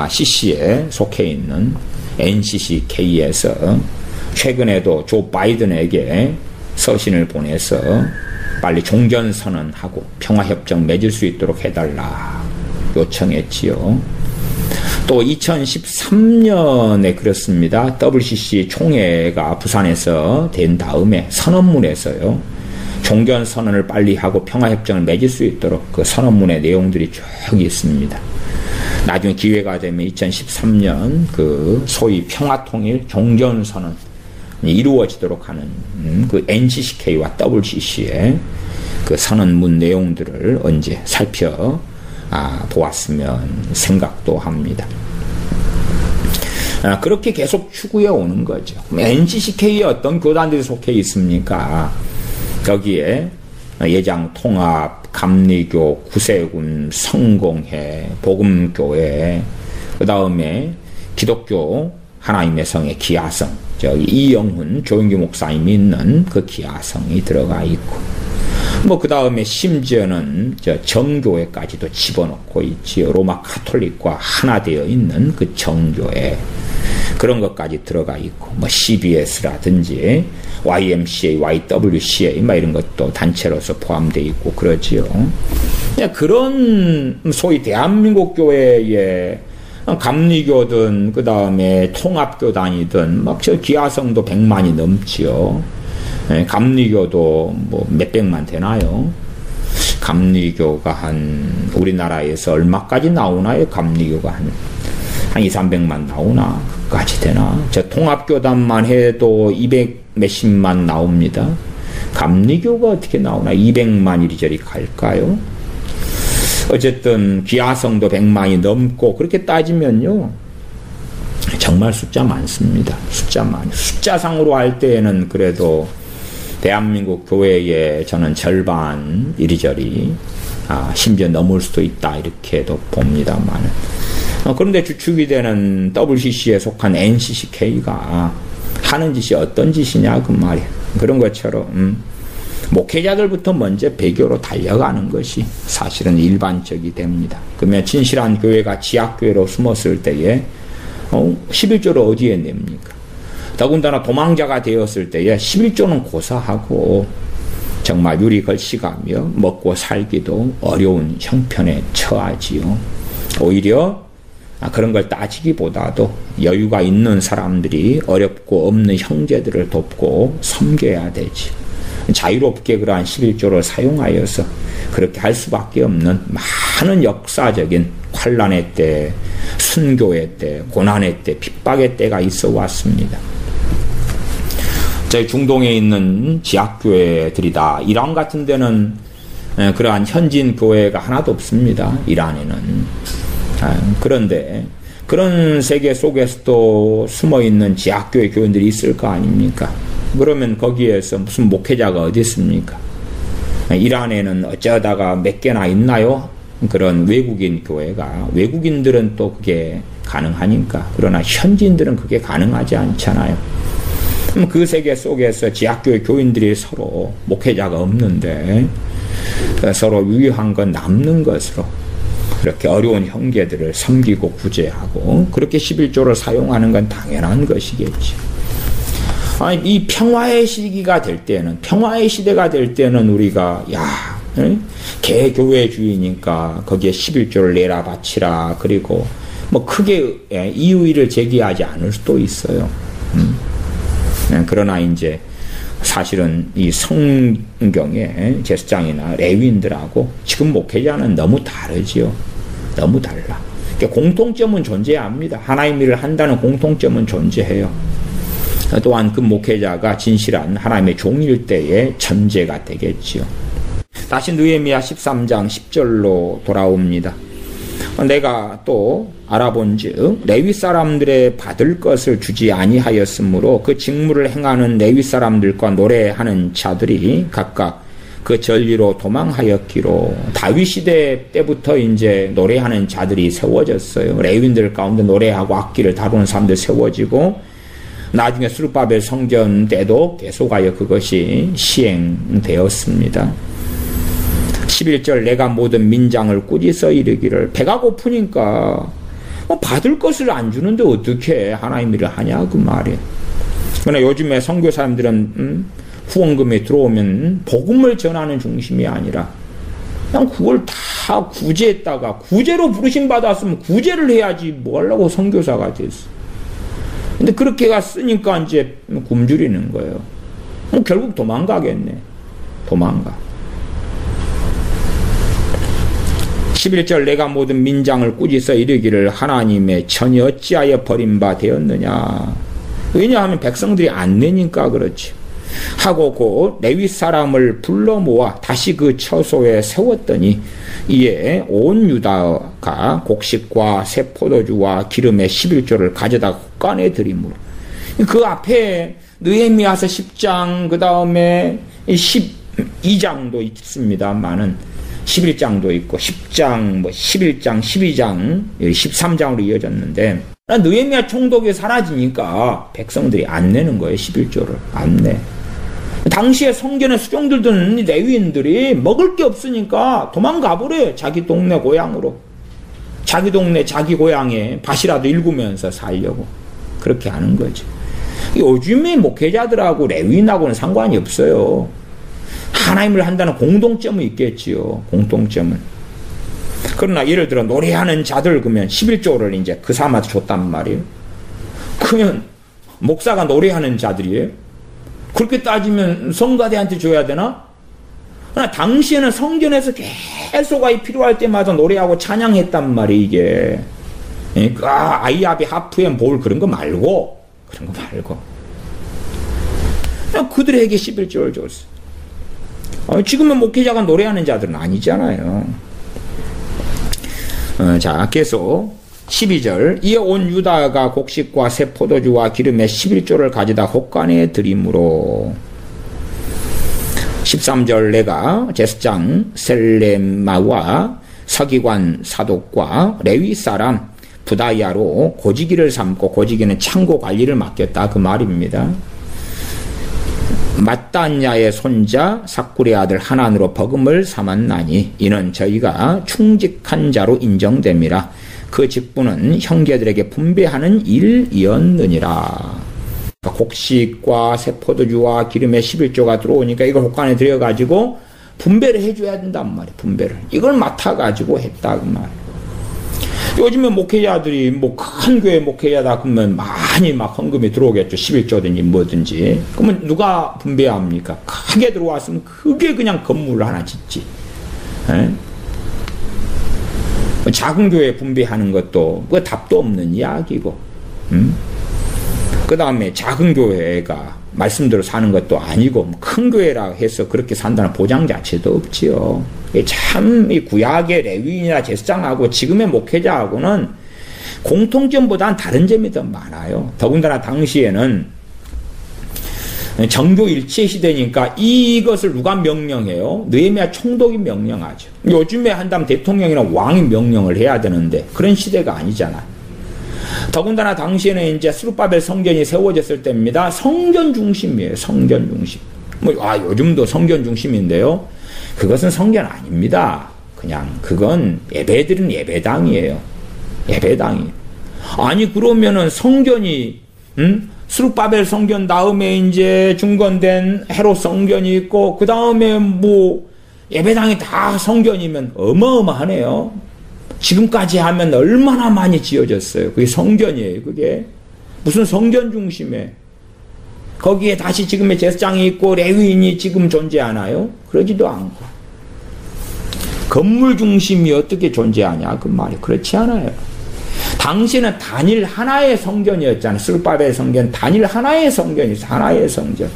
Speaker 1: CC에 속해 있는 NCCK에서 최근에도 조 바이든에게 서신을 보내서 빨리 종전선언하고 평화협정 맺을 수 있도록 해달라 요청했지요. 또 2013년에 그렇습니다. WCC 총회가 부산에서 된 다음에 선언문에서요, 종전선언을 빨리 하고 평화협정을 맺을 수 있도록 그 선언문의 내용들이 쭉 있습니다. 나중에 기회가 되면 2013년 그 소위 평화통일 종전선언 이루어지도록 하는 그 NCCK와 WCC의 그 선언문 내용들을 언제 살펴보았으면 생각도 합니다. 그렇게 계속 추구해 오는 거죠. NCCK에 어떤 교단들이 속해 있습니까? 거기에 예장통합, 감리교, 구세군, 성공회, 복음교회, 그 다음에 기독교 하나님의 성의 기아성, 저기 이영훈 조영규 목사님이 있는 그 기아성이 들어가 있고, 뭐 그 다음에 심지어는 저 정교회까지도 집어넣고 있지요. 로마 카톨릭과 하나 되어 있는 그 정교회, 그런 것까지 들어가 있고, 뭐 CBS라든지 YMCA, YWCA 막 이런 것도 단체로서 포함되어 있고 그러지요. 그런 소위 대한민국 교회의 감리교든 그 다음에 통합교단이든 막 저 기하성도 100만이 넘지요. 감리교도 뭐 몇백만 되나요? 감리교가 한 우리나라에서 얼마까지 나오나요? 감리교가 한 2, 300만 나오나? 그까지 되나? 저 통합교단만 해도 200 몇십만 나옵니다. 감리교가 어떻게 나오나? 200만 이리저리 갈까요? 어쨌든 기하성도 100만이 넘고 그렇게 따지면요. 정말 숫자 많습니다. 숫자상으로 할 때에는 그래도 대한민국 교회의 저는 절반 이리저리 심지어 넘을 수도 있다 이렇게도 봅니다만 그런데 주축이 되는 WCC에 속한 NCCK가 하는 짓이 어떤 짓이냐 그 말이야. 그런 것처럼 목회자들부터 먼저 배교로 달려가는 것이 사실은 일반적이 됩니다. 그러면 진실한 교회가 지하교회로 숨었을 때에 11조를 어디에 냅니까? 더군다나 도망자가 되었을 때에 11조는 고사하고 정말 유리 걸씨가며 먹고 살기도 어려운 형편에 처하지요. 오히려 그런 걸 따지기보다도 여유가 있는 사람들이 어렵고 없는 형제들을 돕고 섬겨야 되지. 자유롭게 그러한 11조를 사용하여서 그렇게 할 수밖에 없는 많은 역사적인 환난의 때, 순교의 때, 고난의 때, 핍박의 때가 있어 왔습니다. 저희 중동에 있는 지하교회들이다. 이란 같은 데는 그러한 현진 교회가 하나도 없습니다. 이란에는. 그런데 그런 세계 속에서도 숨어있는 지하교회 교인들이 있을 거 아닙니까? 그러면 거기에서 무슨 목회자가 어디 있습니까? 이란에는 어쩌다가 몇 개나 있나요? 그런 외국인 교회가. 외국인들은 또 그게 가능하니까. 그러나 현지인들은 그게 가능하지 않잖아요. 그 세계 속에서 지하교회 교인들이 서로 목회자가 없는데 서로 유효한 건 남는 것으로 그렇게 어려운 형제들을 섬기고 구제하고 그렇게 11조를 사용하는 건 당연한 것이겠지. 이 평화의 시기가 될 때는, 평화의 시대가 될 때는 우리가 개교회주의니까 거기에 11조를 내라 바치라 그리고 뭐 크게 이의를 제기하지 않을 수도 있어요. 그러나 이제 사실은 이 성경의 제사장이나 레위인들하고 지금 목회자는 너무 다르지요. 너무 달라. 공통점은 존재합니다. 하나님의 일을 한다는 공통점은 존재해요. 또한 그 목회자가 진실한 하나님의 종일 때의 전제가 되겠지요. 다시 느헤미야 13장 10절로 돌아옵니다. 내가 또 알아본즉 레위 사람들의 받을 것을 주지 아니하였으므로 그 직무를 행하는 레위 사람들과 노래하는 자들이 각각 그 전리로 도망하였기로. 다윗 시대 때부터 이제 노래하는 자들이 세워졌어요. 레위인들 가운데 노래하고 악기를 다루는 사람들 세워지고 나중에 스룹바벨 성전 때도 계속하여 그것이 시행되었습니다. 11절 내가 모든 민장을 꾸짖어 이르기를. 배가 고프니까 받을 것을 안 주는데 어떻게 하나님 일을 하냐 그 말이에요. 그러나 요즘에 선교사님들은 후원금이 들어오면 복음을 전하는 중심이 아니라 그냥 그걸 다 구제했다가 구제로 부르심 받았으면 구제를 해야지 뭐 하려고 선교사가 됐어. 근데 그렇게 갔으니까 이제 굶주리는 거예요. 결국 도망가겠네. 도망가. 11절 내가 모든 민장을 꾸짖어 이르기를 하나님의 전이 어찌하여 버림바 되었느냐. 왜냐하면 백성들이 안 내니까 그렇지. 하고 곧 레위 사람을 불러 모아 다시 그 처소에 세웠더니 이에 온 유다가 곡식과 새 포도주와 기름의 11조를 가져다 국간에 드리므로. 그 앞에 느헤미야서 10장 그 다음에 12장도 있습니다만은 11장도 있고 10장, 11장, 12장, 13장으로 이어졌는데 느헤미야 총독이 사라지니까 백성들이 안 내는 거예요. 11조를 안 내. 당시에 성전에 수종들던 레위인들이 먹을 게 없으니까 도망가버려요. 자기 동네 고향으로. 자기 동네 자기 고향에 밭이라도 일구면서 살려고. 그렇게 하는 거죠. 요즘의 목회자들하고 레위인하고는 상관이 없어요. 하나님을 한다는 공동점은 있겠지요. 공동점은. 그러나 예를 들어 노래하는 자들 그러면 11조를 이제 그 사람한테 줬단 말이에요. 그러면 목사가 노래하는 자들이에요. 그렇게 따지면 성가대한테 줘야 되나? 그러나 당시에는 성전에서 계속 필요할 때마다 노래하고 찬양했단 말이에요. 이게. 아이아비 하프엠 볼 그런 거 말고 그냥 그들에게 11조를 줬어. 지금은 목회자가 노래하는 자들은 아니잖아요. 자, 계속 12절. 이에 온 유다가 곡식과 새 포도주와 기름에 11조를 가져다 혹관에 드림으로. 13절. 내가 제사장 셀레마와 서기관 사독과 레위 사람 부다야로 고지기를 삼고, 고지기는 창고 관리를 맡겼다 그 말입니다. mat단야의 손자 삭굴의 아들 하난으로 버금을 삼았나니 이는 저희가 충직한 자로 인정됨이라. 그 직분은 형제들에게 분배하는 일이었느니라. 곡식과 새 포도주와 기름에 11조가 들어오니까 이걸 혹관에 들여가지고 분배를 해줘야 된단 말이에요. 분배를. 이걸 맡아가지고 했다 그 말이에요. 요즘에 목회자들이 큰 교회 목회자다 그러면 많이 헌금이 들어오겠죠. 11조든지 뭐든지. 그러면 누가 분배합니까? 크게 들어왔으면 그게 그냥 건물을 하나 짓지. 작은 교회 분배하는 것도 그 답도 없는 이야기고. 그 다음에 작은 교회가 말씀대로 사는 것도 아니고 큰 교회라 해서 그렇게 산다는 보장 자체도 없지요. 참 이 구약의 레위인이나 제사장하고 지금의 목회자하고는 공통점보다는 다른 점이 더 많아요. 더군다나 당시에는 정교일체 시대니까 이것을 누가 명령해요? 느헤미야 총독이 명령하죠. 요즘에 한다면 대통령이나 왕이 명령을 해야 되는데 그런 시대가 아니잖아요. 더군다나 당시에는 이제 스룹바벨 성전이 세워졌을 때입니다. 성전 중심이에요. 성전 중심. 요즘도 성전 중심인데요. 그것은 성전 아닙니다. 그냥 그건 예배드리는 예배당이에요. 예배당이에요. 아니 그러면은 성전이 스룹바벨 성전 다음에 이제 중건된 헤롯 성전이 있고 그 다음에 예배당이 다 성전이면 어마어마하네요. 지금까지 하면 얼마나 많이 지어졌어요. 그게 성전이에요. 그게 무슨 성전 중심에 거기에 다시 지금의 제사장이 있고 레위인이 지금 존재하나요? 그러지도 않고 건물 중심이 어떻게 존재하냐 그 말이 그렇지 않아요. 당시에는 단일 하나의 성전이었잖아요. 스룹바벨 성전 단일 하나의 성전이었어요. 하나의 성전.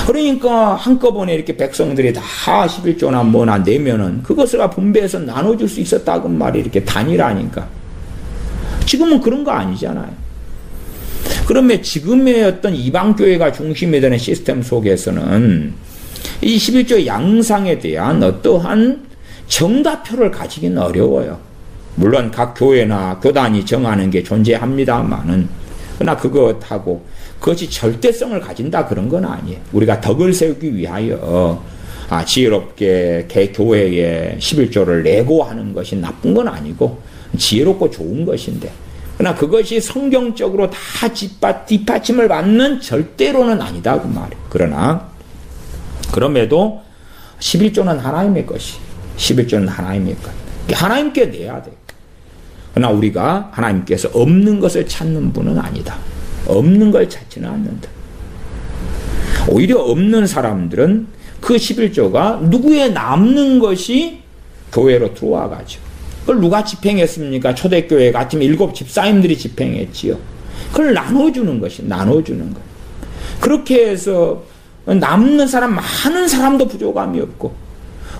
Speaker 1: 그러니까 한꺼번에 이렇게 백성들이 다 11조나 뭐나 내면은 그것을 분배해서 나눠줄 수 있었다고 말이 이렇게 단일하니까. 지금은 그런 거 아니잖아요. 그러면 지금의 어떤 이방교회가 중심이 되는 시스템 속에서는 이 11조 양상에 대한 어떠한 정답표를 가지기는 어려워요. 물론 각 교회나 교단이 정하는 게 존재합니다만은, 그러나 그것하고 그것이 절대성을 가진다 그런 건 아니에요. 우리가 덕을 세우기 위하여 지혜롭게 교회에 11조를 내고 하는 것이 나쁜 건 아니고 지혜롭고 좋은 것인데, 그러나 그것이 성경적으로 다 뒷받침을 받는 절대로는 아니다 그 말이에요. 그러나 그럼에도 11조는 하나님의 것이, 11조는 하나님의 것, 하나님께 내야 돼. 그러나 우리가 하나님께서 없는 것을 찾는 분은 아니다. 없는 걸 찾지는 않는다. 오히려 없는 사람들은 그 11조가 누구의 남는 것이 교회로 들어와가지고, 그걸 누가 집행했습니까? 초대교회가 아침에 7 집사님들이 집행했지요. 그걸 나눠주는 것이, 나눠주는 것. 그렇게 해서 남는 사람, 많은 사람도 부족함이 없고,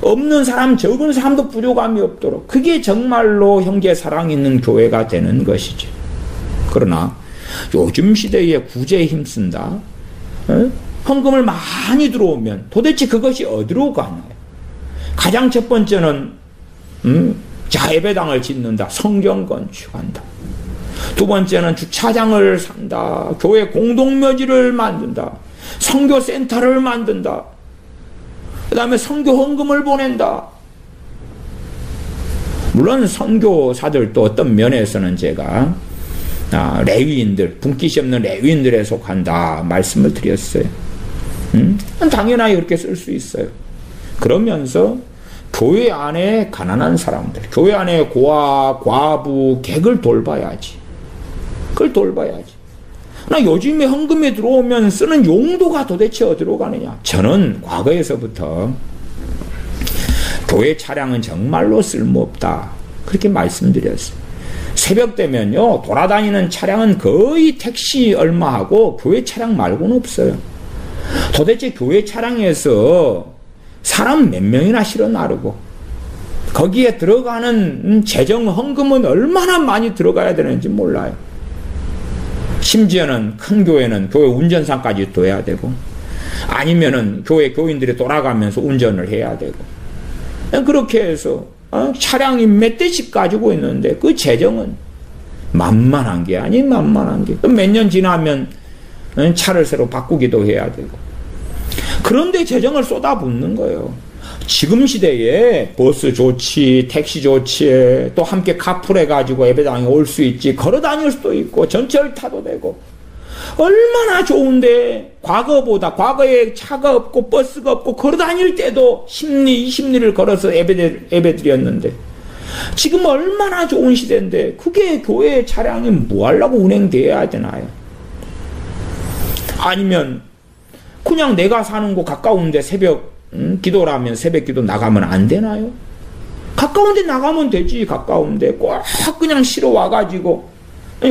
Speaker 1: 없는 사람, 적은 사람도 부족함이 없도록, 그게 정말로 형제 사랑 있는 교회가 되는 것이죠. 그러나 요즘 시대에 구제에 힘쓴다, 헌금을 많이 들어오면 도대체 그것이 어디로 가나요? 가장 첫 번째는 예배당을 짓는다, 성경 건축한다. 두 번째는 주차장을 산다, 교회 공동묘지를 만든다, 선교센터를 만든다, 그 다음에 선교 헌금을 보낸다. 물론 선교사들도 어떤 면에서는 제가 레위인들, 분깃이 없는 레위인들에 속한다 말씀을 드렸어요. 당연하게 그렇게 쓸 수 있어요. 그러면서 교회 안에 가난한 사람들, 교회 안에 고아, 과부, 객을 돌봐야지. 그걸 돌봐야지. 나 요즘에 헌금에 들어오면 쓰는 용도가 도대체 어디로 가느냐. 저는 과거에서부터 교회 차량은 정말로 쓸모없다. 그렇게 말씀드렸어요. 새벽 되면요, 돌아다니는 차량은 거의 택시 얼마하고 교회 차량 말고는 없어요. 도대체 교회 차량에서 사람 몇 명이나 실어 나르고 거기에 들어가는 재정 헌금은 얼마나 많이 들어가야 되는지 몰라요. 심지어는 큰 교회는 교회 운전상까지 둬야 되고 아니면은 교회 교인들이 돌아가면서 운전을 해야 되고 그렇게 해서 차량이 몇 대씩 가지고 있는데 그 재정은 만만한 게 아니 만만한 게 몇 년 지나면 차를 새로 바꾸기도 해야 되고 그런데 재정을 쏟아붓는 거예요. 지금 시대에 버스 좋지, 택시 좋지, 또 함께 카풀해가지고 예배당에 올 수 있지, 걸어 다닐 수도 있고, 전철 타도 되고, 얼마나 좋은데, 과거에 차가 없고, 버스가 없고, 걸어 다닐 때도 10리, 20리를 걸어서 예배 드렸는데, 지금 얼마나 좋은 시대인데, 그게 교회 차량이 뭐 하려고 운행돼야 되나요? 아니면, 그냥 내가 사는 곳 가까운데 새벽, 기도라면 새벽 기도 나가면 안 되나요? 가까운데 나가면 되지. 가까운데 꼭 그냥 실어 와가지고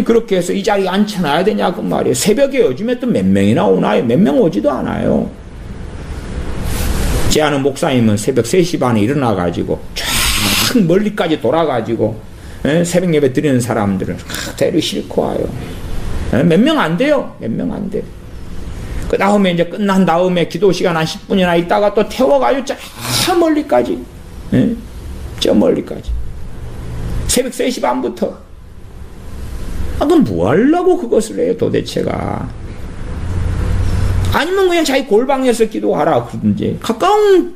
Speaker 1: 그렇게 해서 이 자리에 앉혀놔야 되냐 그 말이에요. 새벽에 요즘에 또 몇 명이나 오나요? 몇 명 오지도 않아요. 제 아는 목사님은 새벽 3시 반에 일어나가지고 쫙 멀리까지 돌아가지고 새벽 예배 드리는 사람들을 데리고 싣고 와요. 몇 명 안 돼요. 몇 명 안 돼요. 그 다음에 이제 끝난 다음에 기도 시간 한 10분이나 있다가 또 태워가지고 저 멀리까지. 저 멀리까지. 새벽 3시 반부터. 그럼 뭐 하려고 그것을 해요, 도대체가. 아니면 그냥 자기 골방에서 기도하라, 그러든지. 가까운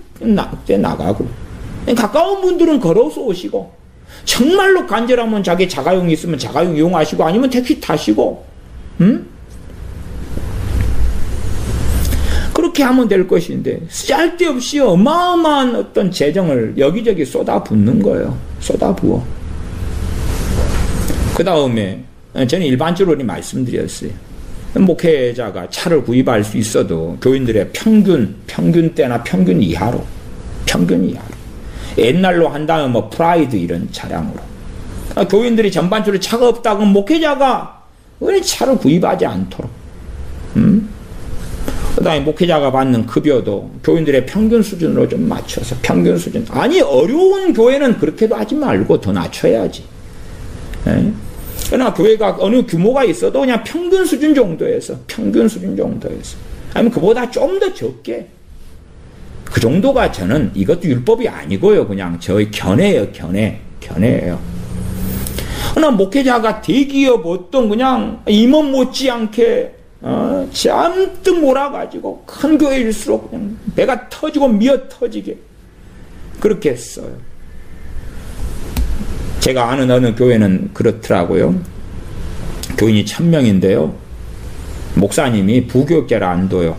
Speaker 1: 데 나가고. 가까운 분들은 걸어서 오시고. 정말로 간절하면 자기 자가용이 있으면 자가용 이용하시고, 아니면 택시 타시고. 그렇게 하면 될 것인데 쓸데없이 어마어마한 어떤 재정을 여기저기 쏟아붓는 거예요. 쏟아부어. 그 다음에 저는 일반적으로 말씀드렸어요. 목회자가 차를 구입할 수 있어도 교인들의 평균대나 평균 이하로 옛날로 한다면 뭐 프라이드 이런 차량으로 교인들이 전반적으로 차가 없다고 목회자가 왜 차를 구입하지 않도록 그 다음에 목회자가 받는 급여도 교인들의 평균 수준으로 좀 맞춰서 평균 수준. 아니 어려운 교회는 그렇게도 하지 말고 더 낮춰야지. 그러나 교회가 어느 규모가 있어도 그냥 평균 수준 정도에서 아니면 그보다 좀 더 적게 그 정도가 저는 이것도 율법이 아니고요. 그냥 저의 견해예요. 견해예요. 그러나 목회자가 대기업 어떤 그냥 임원 못지않게 잔뜩 몰아가지고 큰 교회일수록 그냥 배가 터지고 미어 터지게 그렇게 했어요. 제가 아는 어느 교회는 그렇더라고요. 교인이 1000명인데요. 목사님이 부교육자를 안 둬요.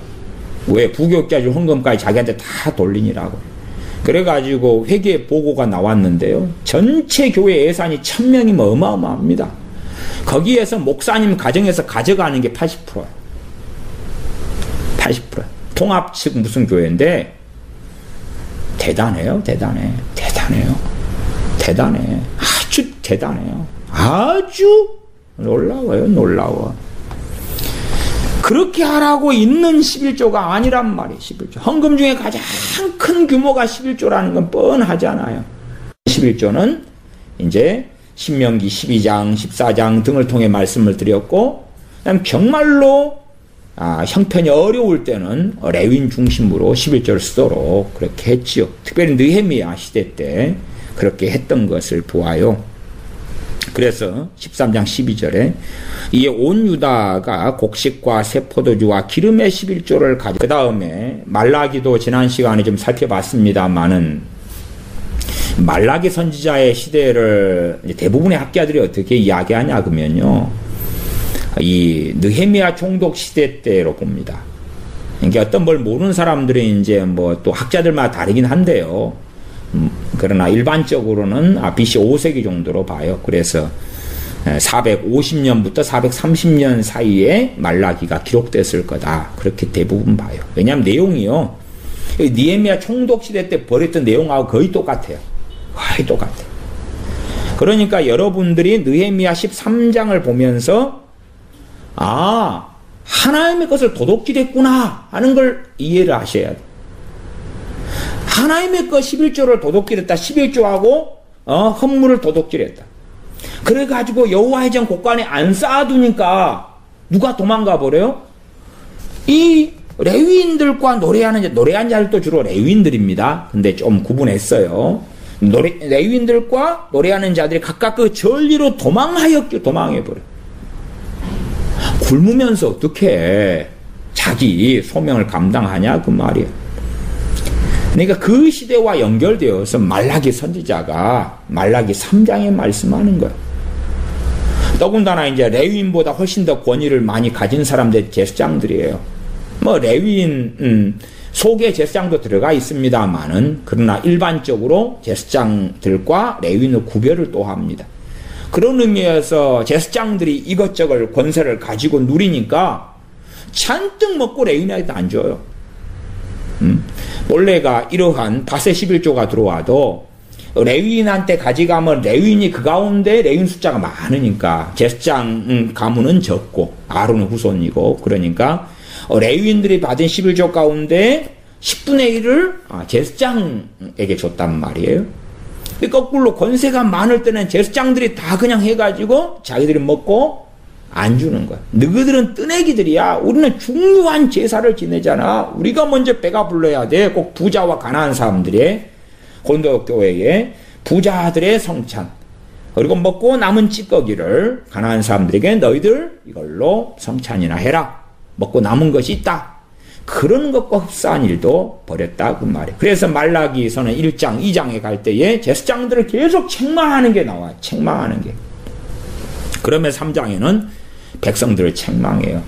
Speaker 1: 왜? 부교육자 줄 헌금까지 자기한테 다 돌리니라고. 그래가지고 회계 보고가 나왔는데요. 전체 교회 예산이 1000명이면 어마어마합니다. 거기에서 목사님 가정에서 가져가는 게 80%예요. 80%. 통합 측 무슨 교회인데 대단해. 아주 대단해요. 아주 놀라워. 그렇게 하라고 있는 11조가 아니란 말이에요. 11조. 헌금 중에 가장 큰 규모가 11조라는 건 뻔하잖아요. 11조는 이제 신명기 12장, 14장 등을 통해 말씀을 드렸고, 정말로 형편이 어려울 때는 레위인 중심으로 11조를 쓰도록 그렇게 했지요. 특별히 느헤미야 시대 때 그렇게 했던 것을 보아요. 그래서 13장 12절에 이에 온 유다가 곡식과 새 포도주와 기름의 11조를 가지고, 그 다음에 말라기도 지난 시간에 좀 살펴봤습니다만은 말라기 선지자의 시대를 대부분의 학자들이 어떻게 이야기하냐 그러면요, 이 느헤미야 총독 시대 때로 봅니다. 그러니까 어떤 뭘 모르는 사람들이 이제 뭐 또 학자들마다 다르긴 한데요. 그러나 일반적으로는 BC 5세기 정도로 봐요. 그래서 450년부터 430년 사이에 말라기가 기록됐을 거다. 그렇게 대부분 봐요. 왜냐하면 내용이요. 느헤미야 총독 시대 때 벌였던 내용하고 거의 똑같아요. 거의 똑같아요. 그러니까 여러분들이 느헤미야 13장을 보면서 하나님의 것을 도둑질했구나 하는 걸 이해를 하셔야 돼요. 하나님의 것 11조를 도둑질했다. 11조하고 헌물을 도둑질했다. 그래가지고 여호와의 전 곳간에 안 쌓아두니까 누가 도망가 버려요? 이 레위인들과 노래한 자들도 주로 레위인들입니다. 근데 좀 구분했어요. 레위인들과 노래하는 자들이 각각 그 전리로 도망해버려. 굶으면서 어떻게 자기 소명을 감당하냐 그 말이에요. 그러니까 그 시대와 연결되어서 말라기 선지자가 말라기 3장에 말씀하는 거예요. 더군다나 이제 레위인보다 훨씬 더 권위를 많이 가진 사람들 제사장들이에요. 뭐 레위인 속에 제사장도 들어가 있습니다만은 그러나 일반적으로 제사장들과 레위인의 구별을 또 합니다. 그런 의미에서 제사장들이 이것저것 권세를 가지고 누리니까 잔뜩 먹고 레위인한테 안 줘요. 원래가 이러한 닷새 11조가 들어와도 레위인한테 가져가면 레위인이 그 가운데 레위인 숫자가 많으니까 제사장 가문은 적고 아론의 후손이고 그러니까 레위인들이 받은 11조 가운데 10분의 1을 제사장에게 줬단 말이에요. 거꾸로 권세가 많을 때는 제사장들이 다 그냥 해가지고 자기들이 먹고 안 주는 거야. 너희들은 뜨내기들이야. 우리는 중요한 제사를 지내잖아. 우리가 먼저 배가 불러야 돼. 꼭 부자와 가난한 사람들의 고린도 교회에 부자들의 성찬 그리고 먹고 남은 찌꺼기를 가난한 사람들에게 너희들 이걸로 성찬이나 해라. 먹고 남은 것이 있다. 그런 것과 흡사한 일도 벌였다 그 말이에요. 그래서 말라기서는 1장 2장에 갈 때에 제사장들을 계속 책망하는 게 나와요. 책망하는 게. 그러면 3장에는 백성들을 책망해요.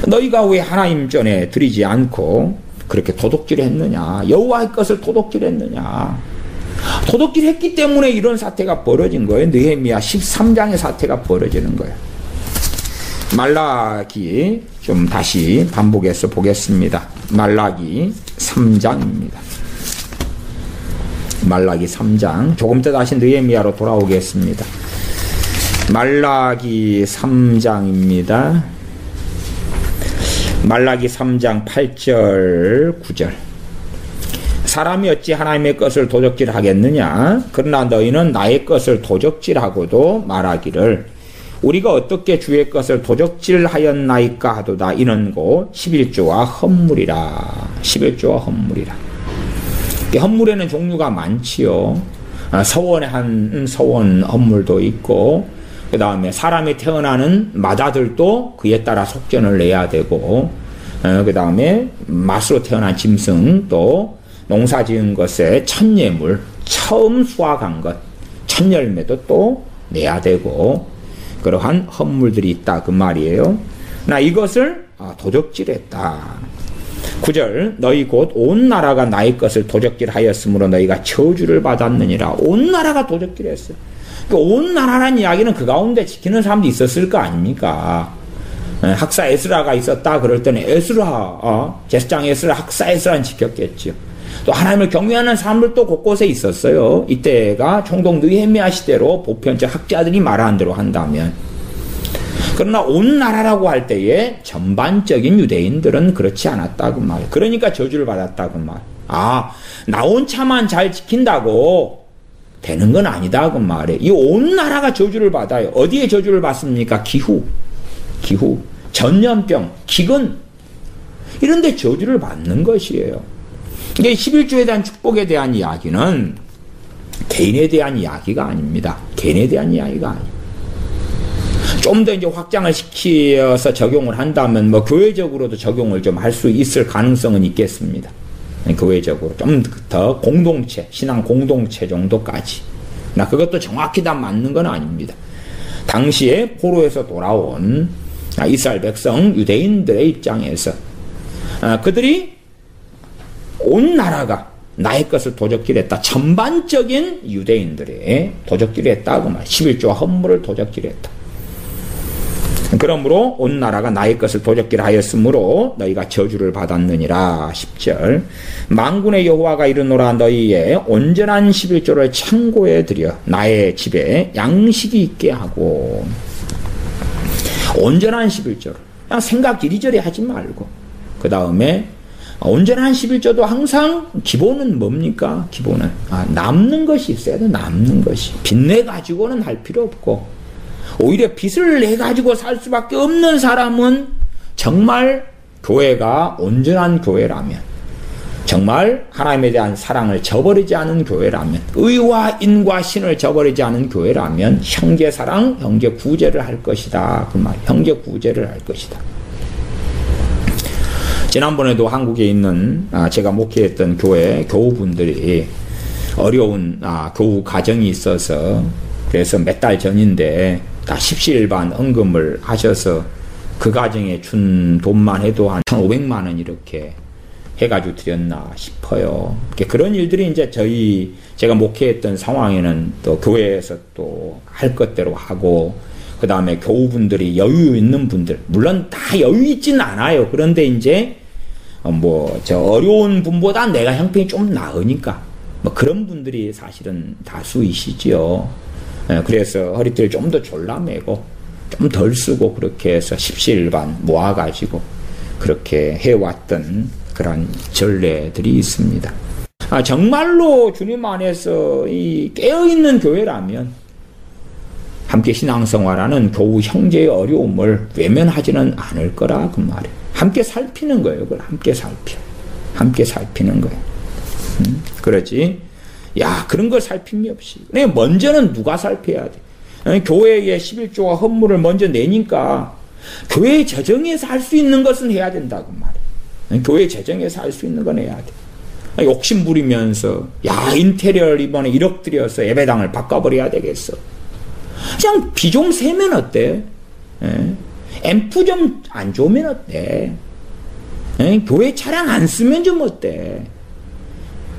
Speaker 1: 너희가 왜 하나님 전에 드리지 않고 그렇게 도둑질했느냐. 여호와의 것을 도둑질했느냐. 도둑질했기 때문에 이런 사태가 벌어진 거예요. 느헤미야 13장의 사태가 벌어지는 거예요. 말라기 좀 다시 반복해서 보겠습니다. 말라기 3장입니다. 말라기 3장 조금 더 다시 느헤미야로 돌아오겠습니다. 말라기 3장입니다. 말라기 3장 8절 9절 사람이 어찌 하나님의 것을 도적질하겠느냐. 그러나 너희는 나의 것을 도적질하고도 말하기를 우리가 어떻게 주의 것을 도적질하였나이까 하도다. 이는고 11조와 헌물이라. 11조와 헌물이라. 헌물에는 종류가 많지요. 서원의 한 서원 헌물도 있고 그 다음에 사람이 태어나는 마다들도 그에 따라 속전을 내야 되고 그 다음에 맛으로 태어난 짐승 또 농사 지은 것에 첫 예물 처음 수확한 것 첫 열매도 또 내야 되고 그러한 헌물들이 있다 그 말이에요. 나 이것을 도적질했다. 9절 너희 곧 온 나라가 나의 것을 도적질하였으므로 너희가 저주를 받았느니라. 온 나라가 도적질했어요. 그러니까 온 나라라는 이야기는 그 가운데 지키는 사람도 있었을 거 아닙니까? 학사 에스라가 있었다 그럴 때는 에스라 제사장 에스라 학사 에스라는 지켰겠죠. 또 하나님을 경외하는 사람들도 곳곳에 있었어요. 이때가 총독 느헤미야 시대로 보편적 학자들이 말하는 대로 한다면. 그러나 온 나라라고 할 때에 전반적인 유대인들은 그렇지 않았다고 말. 그러니까 저주를 받았다고 말. 나 혼자만 잘 지킨다고 되는 건 아니다 그 말이에요. 이 온 나라가 저주를 받아요. 어디에 저주를 받습니까? 기후, 전염병, 기근 이런 데 저주를 받는 것이에요. 이게 11조에 대한 축복에 대한 이야기는 개인에 대한 이야기가 아닙니다. 개인에 대한 이야기가 아니에요. 좀 더 이제 확장을 시켜서 적용을 한다면 뭐 교회적으로도 적용을 좀 할 수 있을 가능성은 있겠습니다. 교회적으로 좀 더 공동체, 신앙 공동체 정도까지. 그것도 정확히 다 맞는 건 아닙니다. 당시에 포로에서 돌아온 이스라엘 백성 유대인들의 입장에서 그들이 온 나라가 나의 것을 도적질 했다. 전반적인 유대인들의 도적질 했다고 말. 11조와 헌물을 도적질 했다. 그러므로 온 나라가 나의 것을 도적질 하였으므로 너희가 저주를 받았느니라. 10절 만군의 여호와가 이르노라 너희의 온전한 11조를 창고에 들여 나의 집에 양식이 있게 하고. 온전한 11조를 그냥 생각 이리저리 하지 말고 그 다음에 온전한 11조도 항상 기본은 뭡니까? 기본은 남는 것이 있어야 돼. 남는 것이 빚내 가지고는 할 필요 없고 오히려 빚을 내 가지고 살 수밖에 없는 사람은 정말 교회가 온전한 교회라면 정말 하나님에 대한 사랑을 저버리지 않은 교회라면 의와 인과 신을 저버리지 않은 교회라면 형제 사랑, 형제 구제를 할 것이다. 그 말 형제 구제를 할 것이다. 지난번에도 한국에 있는 제가 목회했던 교회 교우분들이 어려운 교우 가정이 있어서 그래서 몇 달 전인데 다 십시일반 헌금을 하셔서 그 가정에 준 돈만 해도 한 1,500만 원 이렇게 해가지고 드렸나 싶어요. 그런 일들이 이제 제가 목회했던 상황에는 또 교회에서 또 할 것대로 하고 그 다음에 교우분들이 여유 있는 분들 물론 다 여유 있지는 않아요. 그런데 이제 저 어려운 분보다 내가 형편이 좀 나으니까 그런 분들이 사실은 다수이시지요. 그래서 허리띠를 좀 더 졸라매고 좀 덜 쓰고 그렇게 해서 십시일반 모아가지고 그렇게 해왔던 그런 전례들이 있습니다. 정말로 주님 안에서 이 깨어있는 교회라면 함께 신앙생활하는 교우 형제의 어려움을 외면하지는 않을 거라 그 말이에요. 함께 살피는 거예요. 그걸 함께 살피는 거예요. 그러지. 그런 걸 살핌이 없이. 먼저는 누가 살펴야 돼? 교회의 11조와 헌물을 먼저 내니까 교회 재정에서 할 수 있는 것은 해야 된다고 말이에요. 교회 재정에서 할 수 있는 건 해야 돼. 욕심 부리면서 인테리어를 이번에 1억 들여서 예배당을 바꿔버려야 되겠어. 그냥 비 좀 세면 어때? 앰프 좀 안 좋으면 어때? 교회 차량 안 쓰면 좀 어때?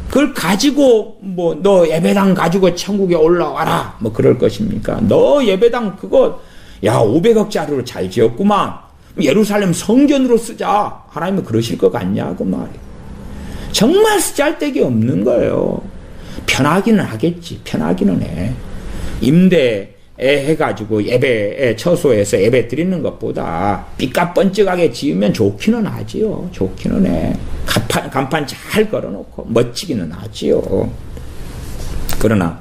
Speaker 1: 그걸 가지고 너 예배당 가지고 천국에 올라와라 그럴 것입니까? 너 예배당 그거 500억짜리로 잘 지었구만. 예루살렘 성전으로 쓰자. 하나님은 그러실 것 같냐 그 말이에요. 정말 쓰잘데기 없는 거예요. 편하기는 하겠지. 편하기는 해. 임대 해가지고 예배 처소에서 예배 드리는 것보다 삐까 번쩍하게 지으면 좋기는 하지요. 좋기는 해. 간판 잘 걸어놓고 멋지기는 하지요. 그러나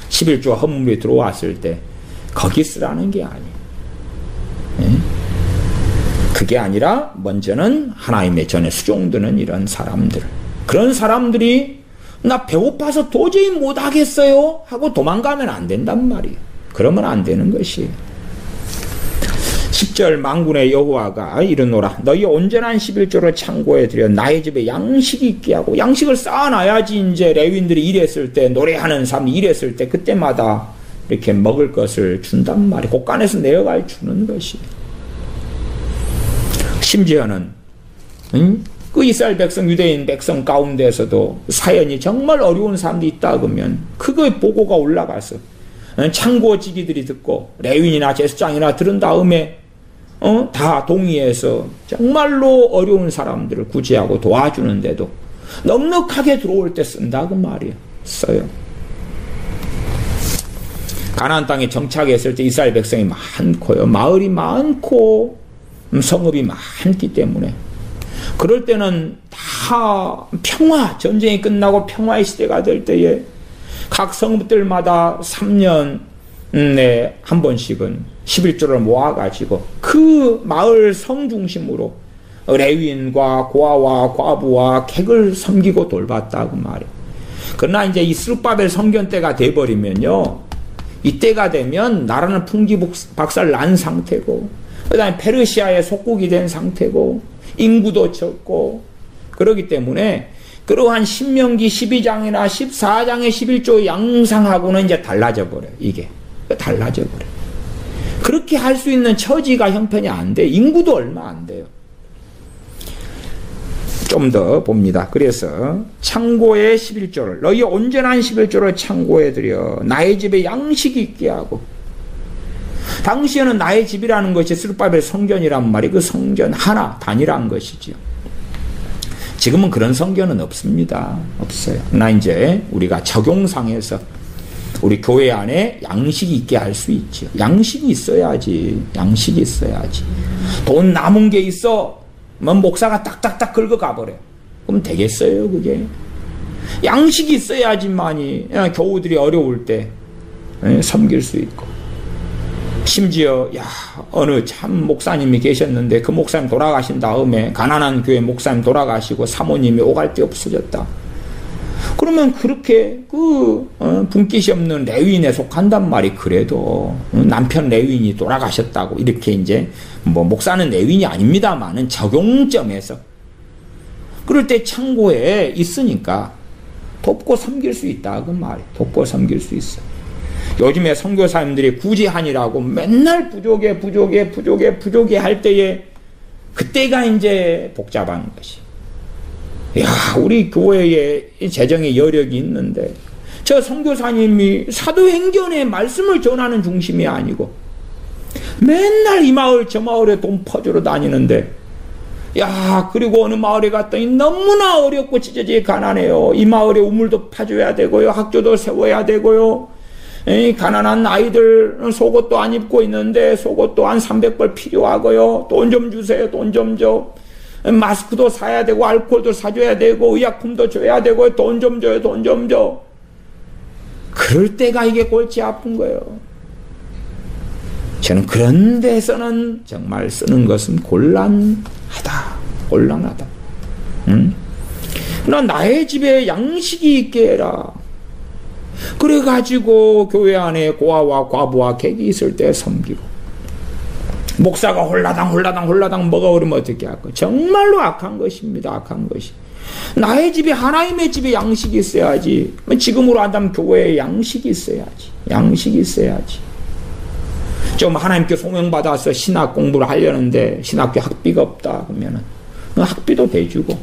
Speaker 1: 11조 헌물이 들어왔을 때 거기 쓰라는 게 아니에요. 그게 아니라 먼저는 하나님의 전에 수종드는 이런 사람들, 그런 사람들이 나 배고파서 도저히 못하겠어요 하고 도망가면 안 된단 말이에요. 그러면 안 되는 것이에요. 10절 만군의 여호와가 이르노라 너희 온전한 11조를 창고에 들여 나의 집에 양식이 있게 하고. 양식을 쌓아놔야지 이제 레위인들이 일했을 때 노래하는 사람이 일했을 때 그때마다 이렇게 먹을 것을 준단 말이에요. 곳간에서 내어갈 주는 것이에요. 심지어는 그 이스라엘 백성 유대인 백성 가운데서도 사연이 정말 어려운 사람들이 있다 그러면 그거의 보고가 올라가서 창고지기들이 듣고 레위인이나 제사장이나 들은 다음에 다 동의해서 정말로 어려운 사람들을 구제하고 도와주는데도 넉넉하게 들어올 때 쓴다 그 말이에요. 써요. 가나안 땅에 정착했을 때 이스라엘 백성이 많고요. 마을이 많고 성읍이 많기 때문에 그럴 때는 다 전쟁이 끝나고 평화의 시대가 될 때에 각 성읍들마다 3년에 한 번씩은 11조를 모아가지고 그 마을 성 중심으로 레위인과 고아와 과부와 객을 섬기고 돌봤다고 말이에요. 그러나 이제 이 스룹바벨 성전 때가 돼버리면요, 이때가 되면 나라는 풍지박살 난 상태고, 그 다음에 페르시아의 속국이 된 상태고, 인구도 적고, 그러기 때문에 그러한 신명기 12장이나 14장의 11조 양상하고는 이제 달라져 버려요. 이게 달라져 버려요. 그렇게 할 수 있는 처지가 형편이 안 돼. 인구도 얼마 안 돼요. 좀 더 봅니다. 그래서 창고에 11조를 너희 온전한 11조를 창고에 들여 나의 집에 양식이 있게 하고. 당시에는 나의 집이라는 것이 스룹바벨 성전이란 말이 그 성전 하나 단일한 것이지요. 지금은 그런 성전은 없습니다. 없어요. 그러나 이제 우리가 적용상에서 우리 교회 안에 양식이 있게 할 수 있죠. 양식이 있어야지. 양식이 있어야지. 돈 남은 게 있어. 뭐 목사가 딱딱딱 긁어가 버려. 그럼 되겠어요, 그게? 양식이 있어야지만이 교우들이 어려울 때 섬길 수 있고. 심지어 어느 참 목사님이 계셨는데 그 목사님 돌아가신 다음에 가난한 교회 목사님 돌아가시고 사모님이 오갈 데 없어졌다. 그러면 그렇게 분깃이 없는 레위인에 속한단 말이 그래도 남편 레위인이 돌아가셨다고 이렇게 이제 뭐 목사는 레위인이 아닙니다만은 적용점에서 그럴 때 창고에 있으니까 돕고 섬길 수 있다 그 말이. 돕고 섬길 수 있어. 요즘에 선교사님들이 구제하니라고 맨날 부족해 할 때에 그때가 이제 복잡한 것이. 우리 교회에 재정의 여력이 있는데 저 선교사님이 사도행전의 말씀을 전하는 중심이 아니고 맨날 이 마을 저 마을에 돈 퍼주러 다니는데 그리고 어느 마을에 갔더니 너무나 어렵고 찢어지게 가난해요. 이 마을에 우물도 파줘야 되고요. 학교도 세워야 되고요. 가난한 아이들 속옷도 안 입고 있는데 속옷도 한 300벌 필요하고요. 돈 좀 주세요. 돈 좀 줘. 마스크도 사야 되고 알코올도 사줘야 되고 의약품도 줘야 되고 돈 좀 줘요. 돈 좀 줘. 그럴 때가 이게 골치 아픈 거예요. 저는 그런 데서는 정말 쓰는 것은 곤란하다. 그러나 나의 집에 양식이 있게 해라. 그래가지고 교회 안에 고아와 과부와 객이 있을 때 섬기고 목사가 홀라당 먹어버리면 어떻게 할까? 정말로 악한 것입니다. 악한 것이. 나의 집에 하나님의 집에 양식이 있어야지. 지금으로 한다면 교회에 양식이 있어야지. 양식이 있어야지. 좀 하나님께 소명받아서 신학 공부를 하려는데 신학교 학비가 없다 그러면은 학비도 대주고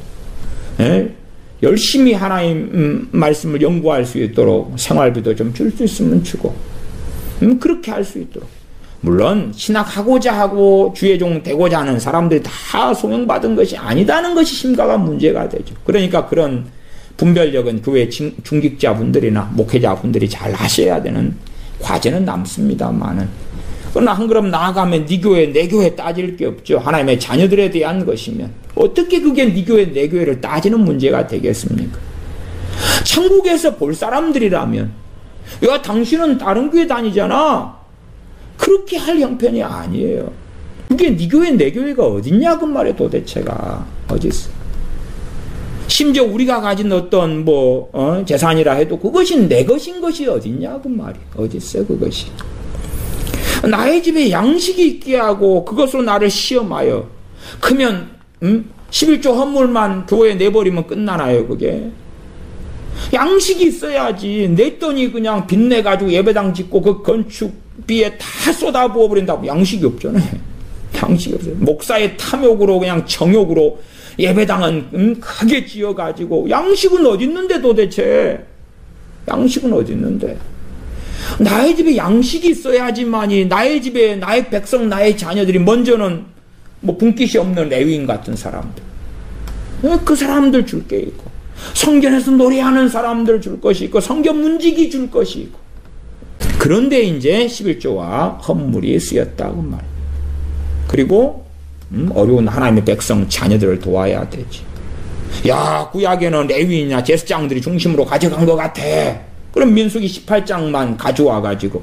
Speaker 1: 열심히 하나님 말씀을 연구할 수 있도록 생활비도 좀 줄 수 있으면 주고 그렇게 할 수 있도록. 물론 신학하고자 하고 주의 종 되고자 하는 사람들이 다 소명받은 것이 아니다는 것이 심각한 문제가 되죠. 그러니까 그런 분별력은 교회 중직자분들이나 목회자분들이 잘 하셔야 되는 과제는 남습니다만은 그러나 한 걸음 나아가면 네 교회 내 교회 따질 게 없죠. 하나님의 자녀들에 대한 것이면 어떻게 그게 네 교회 내 교회를 따지는 문제가 되겠습니까? 천국에서 볼 사람들이라면 당신은 다른 교회 다니잖아. 그렇게 할 형편이 아니에요. 그게 네 교회 내 교회가 어딨냐 그 말이야. 도대체가 어딨어. 심지어 우리가 가진 어떤 재산이라 해도 그것이 내 것인 것이 어딨냐 그 말이야. 어딨어 그것이. 나의 집에 양식이 있게 하고 그것으로 나를 시험하여 크면 11조 헌물만 교회에 내버리면 끝나나요 그게. 양식이 있어야지. 냈더니 그냥 빚내가지고 예배당 짓고 그 건축비에 다 쏟아부어 버린다고. 양식이 없잖아요. 양식이 없어요. 목사의 탐욕으로 그냥 정욕으로 예배당은 크게 지어가지고 양식은 어디 있는데 도대체. 양식은 어디 있는데. 나의 집에 양식이 있어야지만이 나의 집에 나의 백성 나의 자녀들이 먼저는 분깃이 없는 레위인 같은 사람들 그 사람들 줄 게 있고 성전에서 노래하는 사람들 줄 것이 있고 성전 문지기 줄 것이 있고 그런데 이제 11조와 헌물이 쓰였다고 말. 그리고 어려운 하나님의 백성 자녀들을 도와야 되지. 구약에는 레위인이나 제사장들이 중심으로 가져간 것 같아. 그럼 민수기 18장만 가져와가지고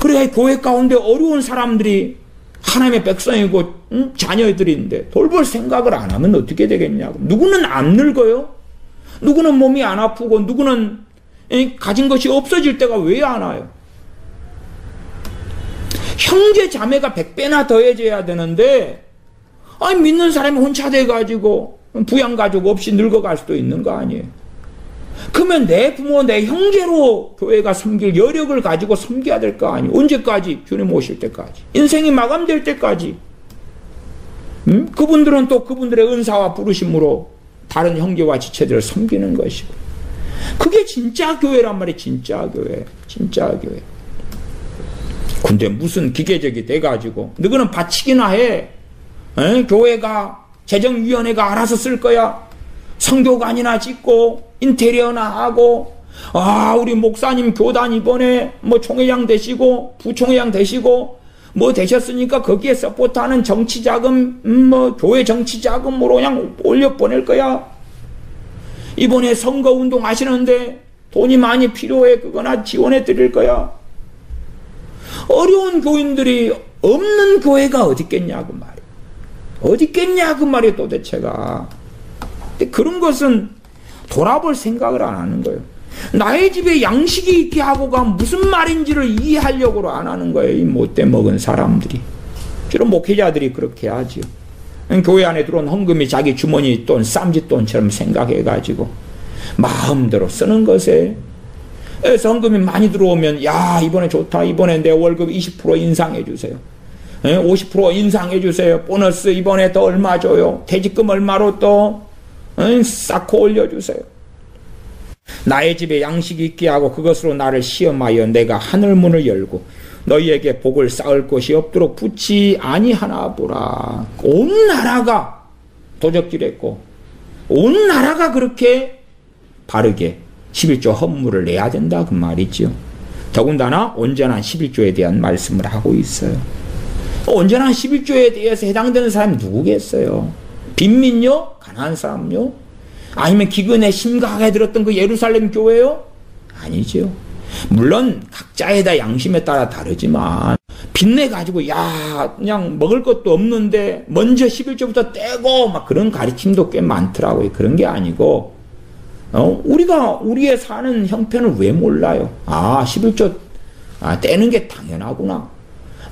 Speaker 1: 그래야 교회 가운데 어려운 사람들이 하나님의 백성이고 자녀들인데 돌볼 생각을 안 하면 어떻게 되겠냐고. 누구는 안 늙어요. 누구는 몸이 안 아프고 누구는 가진 것이 없어질 때가 왜 안 와요. 형제 자매가 100배나 더해져야 되는데 믿는 사람이 혼자 돼가지고 부양 가족 없이 늙어갈 수도 있는 거 아니에요. 그러면 내 부모, 내 형제로 교회가 섬길 여력을 가지고 섬겨야 될 거 아니에요. 언제까지? 주님 오실 때까지. 인생이 마감될 때까지. 그분들은 또 그분들의 은사와 부르심으로 다른 형제와 지체들을 섬기는 것이고. 그게 진짜 교회란 말이에요. 진짜 교회. 진짜 교회. 근데 무슨 기계적이 돼가지고 너희는 바치기나 해. 교회가 재정위원회가 알아서 쓸 거야. 성교관이나 짓고 인테리어나 하고, 우리 목사님 교단 이번에 뭐 총회장 되시고 부총회장 되시고 뭐 되셨으니까 거기에 서포트하는 정치자금, 뭐 교회 정치자금으로 그냥 올려 보낼 거야. 이번에 선거운동 하시는데 돈이 많이 필요해. 그거나 지원해 드릴 거야. 어려운 교인들이 없는 교회가 어디 있겠냐 그 말이야. 어디 있겠냐 그 말이야 도대체가. 근데 그런 것은 돌아볼 생각을 안 하는 거예요. 나의 집에 양식이 있게 하고가 무슨 말인지를 이해하려고 안 하는 거예요. 이 못돼 먹은 사람들이. 주로 목회자들이 그렇게 하죠. 교회 안에 들어온 헌금이 자기 주머니 돈, 쌈짓돈처럼 생각해가지고 마음대로 쓰는 것에, 그래서 헌금이 많이 들어오면 야 이번에 좋다. 이번에 내 월급 20% 인상해 주세요. 50% 인상해 주세요. 보너스 이번에 더 얼마 줘요. 퇴직금 얼마로 또 쌓고 올려주세요. 나의 집에 양식이 있게 하고 그것으로 나를 시험하여 내가 하늘문을 열고 너희에게 복을 쌓을 것이 없도록 붙지 아니하나 보라. 온 나라가 도적질했고 온 나라가 그렇게 바르게 11조 헌물을 내야 된다 그 말이죠. 더군다나 온전한 11조에 대한 말씀을 하고 있어요. 온전한 11조에 대해서 해당되는 사람이 누구겠어요? 빈민요? 가난한 사람요? 아니면 기근에 심각하게 들었던 그 예루살렘 교회요? 아니죠. 물론 각자의 다 양심에 따라 다르지만 빚내 가지고 야 그냥 먹을 것도 없는데 먼저 11조부터 떼고 막 그런 가르침도 꽤 많더라고요. 그런 게 아니고 우리가 우리의 사는 형편을 왜 몰라요? 11조 떼는 게 당연하구나.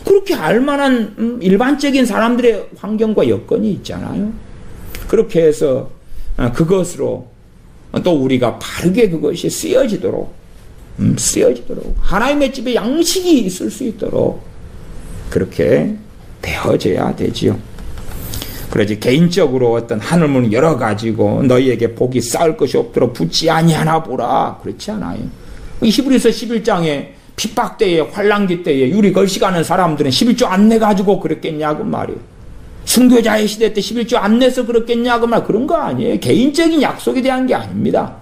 Speaker 1: 그렇게 알만한 일반적인 사람들의 환경과 여건이 있잖아요. 그렇게 해서 그것으로 또 우리가 바르게 그것이 쓰여지도록 하나님의 집에 양식이 있을 수 있도록 그렇게 되어져야 되지요. 그러지 개인적으로 어떤 하늘문을 열어가지고 너희에게 복이 쌓을 것이 없도록 붙지 아니하나 보라. 그렇지 않아요. 히브리서 11장에 핍박 때에 환난기 때에 유리 걸식하는 사람들은 11조 안 내가지고 그랬겠냐고 말이에요. 순교자의 시대 때 11조 안 내서 그렇겠냐고 말 그런 거 아니에요. 개인적인 약속에 대한 게 아닙니다.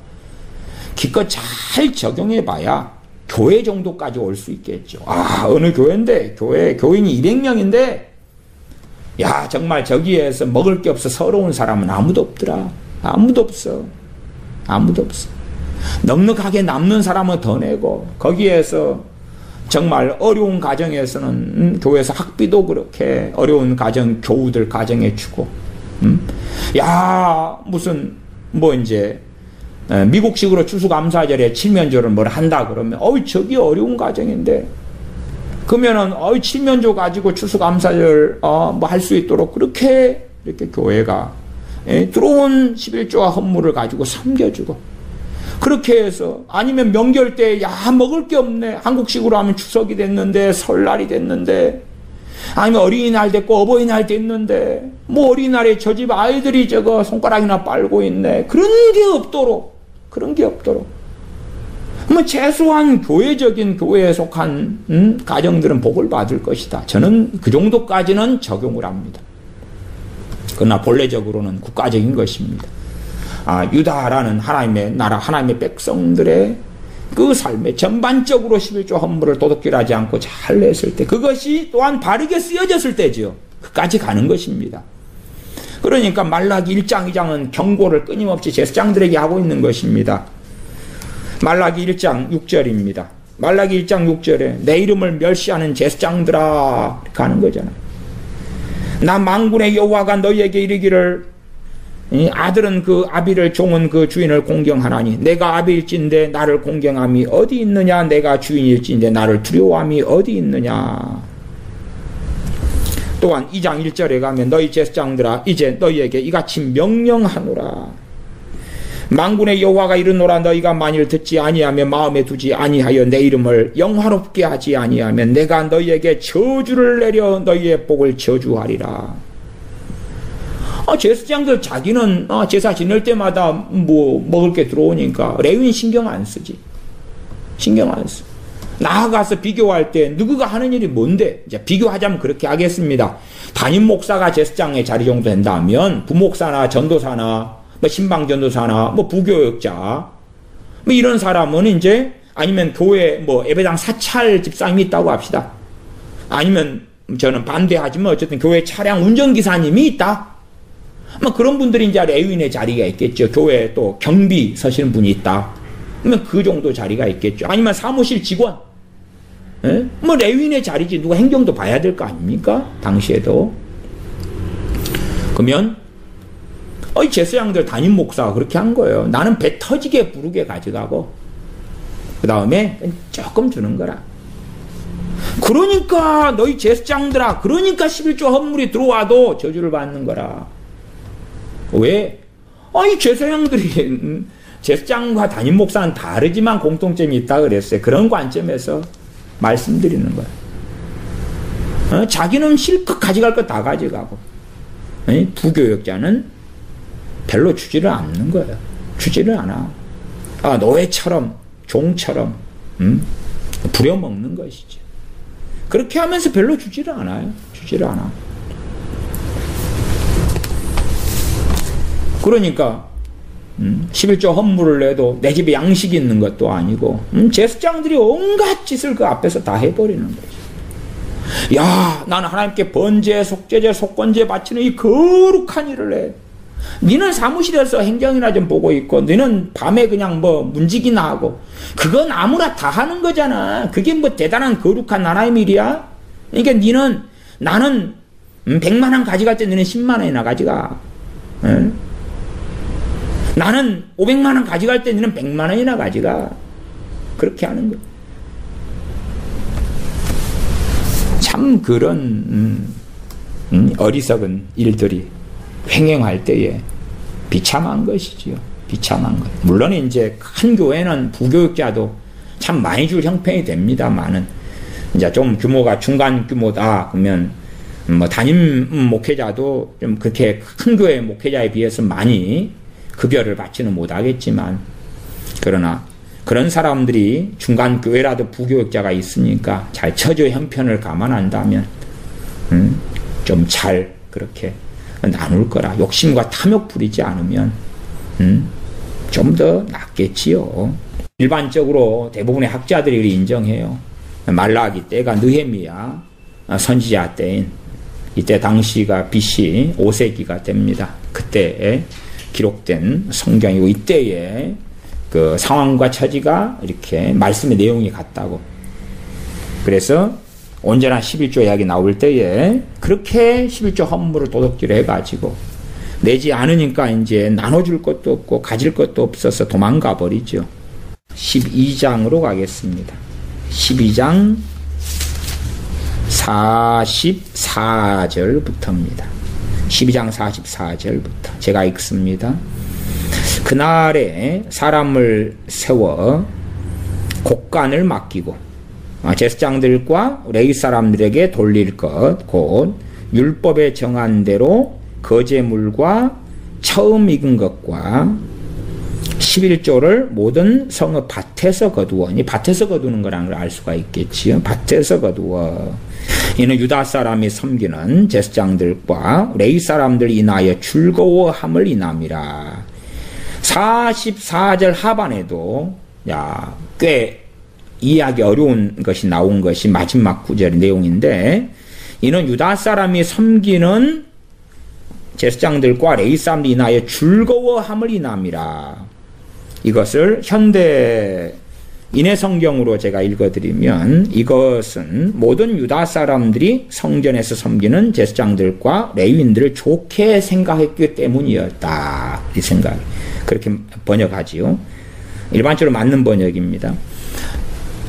Speaker 1: 기껏 잘 적용해 봐야 교회 정도까지 올 수 있겠죠. 어느 교회인데 교인이 200명인데 야 정말 저기에서 먹을 게 없어 서러운 사람은 아무도 없더라. 아무도 없어. 넉넉하게 남는 사람은 더 내고 거기에서 정말 어려운 가정에서는 교회에서 학비도 그렇게 어려운 가정 교우들 가정에 주고 무슨 이제 미국식으로 추수감사절에 칠면조를 뭘 한다 그러면 저기 어려운 가정인데 그러면은 칠면조 가지고 추수감사절 할 수 있도록 그렇게 이렇게 교회가 들어온 11조와 헌물을 가지고 섬겨주고 그렇게 해서 아니면 명절 때 먹을 게 없네. 한국식으로 하면 추석이 됐는데 설날이 됐는데 아니면 어린이날 됐고 어버이날 됐는데 어린이날에 저 집 아이들이 저거 손가락이나 빨고 있네. 그런 게 없도록 최소한 교회적인 교회에 속한 가정들은 복을 받을 것이다. 저는 그 정도까지는 적용을 합니다. 그러나 본래적으로는 국가적인 것입니다. 유다라는 하나님의 나라, 하나님의 백성들의 그 삶에 전반적으로 11조 헌물을 도둑질하지 않고 잘 냈을 때 그것이 또한 바르게 쓰여졌을 때죠. 그까지 가는 것입니다. 그러니까 말라기 1장 2장은 경고를 끊임없이 제사장들에게 하고 있는 것입니다. 말라기 1장 6절입니다. 말라기 1장 6절에 내 이름을 멸시하는 제사장들아 이렇게 하는 거잖아요. 나 만군의 여호와가 너희에게 이르기를 아들은 그 아비를 종은 그 주인을 공경하나니 내가 아비일진데 나를 공경함이 어디 있느냐. 내가 주인일진데 나를 두려워함이 어디 있느냐. 또한 2장 1절에 가면 너희 제사장들아 이제 너희에게 이같이 명령하노라. 만군의 여호와가 이르노라 너희가 만일 듣지 아니하면 마음에 두지 아니하여 내 이름을 영화롭게 하지 아니하면 내가 너희에게 저주를 내려 너희의 복을 저주하리라. 제사장들 자기는 제사 지낼 때마다 뭐 먹을 게 들어오니까 레위인 신경 안 쓰지. 신경 안 써. 나아가서 비교할 때 누구가 하는 일이 뭔데? 이제 비교하자면 그렇게 하겠습니다. 담임 목사가 제사장의 자리 정도 된다면 부목사나 전도사나 뭐 신방전도사나 뭐 부교역자 뭐 이런 사람은 이제 아니면 교회 뭐 예배당 사찰 집사님이 있다고 합시다. 아니면 저는 반대하지만 어쨌든 교회 차량 운전기사님이 있다. 뭐 그런 분들이 이제 레위인의 자리가 있겠죠. 교회 또 경비 서시는 분이 있다. 그러면 그 정도 자리가 있겠죠. 아니면 사무실 직원. 예? 뭐 레위인의 자리지. 누가 행정도 봐야 될 거 아닙니까? 당시에도. 그러면 이 제사장들 담임 목사가 그렇게 한 거예요. 나는 배 터지게 부르게 가져가고 그 다음에 조금 주는 거라. 그러니까 너희 제사장들아, 그러니까 11조 헌물이 들어와도 저주를 받는 거라. 왜? 이 제사장들이 제사장과 담임 목사는 다르지만 공통점이 있다 그랬어요. 그런 관점에서 말씀드리는 거예요. 자기는 실컷 가져갈 거 다 가져가고 부교역자는 별로 주지를 않는 거예요. 주지를 않아. 노예처럼 종처럼 부려먹는 것이죠. 그렇게 하면서 별로 주지를 않아요. 주지를 않아. 그러니까 11조 헌물을 내도 내 집에 양식이 있는 것도 아니고 제사장들이 온갖 짓을 그 앞에서 다 해버리는 거지. 야, 나는 하나님께 번제, 속죄제, 속건제 바치는 이 거룩한 일을 해. 니는 사무실에서 행정이나 좀 보고 있고 너는 밤에 그냥 뭐 문지기나 하고 그건 아무나 다 하는 거잖아. 그게 뭐 대단한 거룩한 하나님의 일이야? 그러니까 나는 100만 원 가져갈 때 너는 10만 원이나 가져가. 응? 나는 500만 원 가져갈 때 너는 100만 원이나 가져가. 그렇게 하는 거야. 참 그런 어리석은 일들이 횡행할 때에 비참한 것이지요. 비참한 것. 물론 이제 큰 교회는 부교육자도 참 많이 줄 형편이 됩니다만은 이제 좀 규모가 중간 규모다 그러면 뭐 담임 목회자도 좀 그렇게 큰 교회 목회자에 비해서 많이 급여를 받지는 못하겠지만 그러나 그런 사람들이 중간 교회라도 부교육자가 있으니까 잘 처저 형편을 감안한다면 좀 잘 그렇게 나눌 거라. 욕심과 탐욕 부리지 않으면 좀 더 낫겠지요. 일반적으로 대부분의 학자들이 인정해요. 말라기 때가 느헤미야 선지자 때인 이때 당시가 BC 5세기가 됩니다. 그때에 기록된 성경이고 이때의 그 상황과 처지가 이렇게 말씀의 내용이 같다고. 그래서 언제나 11조 이야기 나올 때에 그렇게 11조 헌물을 도둑질을 해가지고 내지 않으니까 이제 나눠줄 것도 없고 가질 것도 없어서 도망가 버리죠. 12장으로 가겠습니다. 12장 44절부터입니다. 12장 44절부터 제가 읽습니다. 그날에 사람을 세워 곡간을 맡기고 제사장들과 레위 사람들에게 돌릴 것 곧 율법에 정한 대로 거제물과 처음 익은 것과 11조를 모든 성읍 밭에서 거두어. 이 밭에서 거두는 거라는 걸 알 수가 있겠지요. 밭에서 거두어. 이는 유다 사람이 섬기는 제사장들과 레위 사람들이 인하여 즐거워함을 인함이라. 44절 하반에도 꽤 이해하기 어려운 것이 나온 것이 마지막 구절의 내용인데 이는 유다 사람이 섬기는 제사장들과 레위 사람들이 인하여 즐거워함을 인함이라. 이것을 현대 인해 성경으로 제가 읽어드리면 이것은 모든 유다 사람들이 성전에서 섬기는 제사장들과 레위인들을 좋게 생각했기 때문이었다. 이 생각 그렇게 번역하지요. 일반적으로 맞는 번역입니다.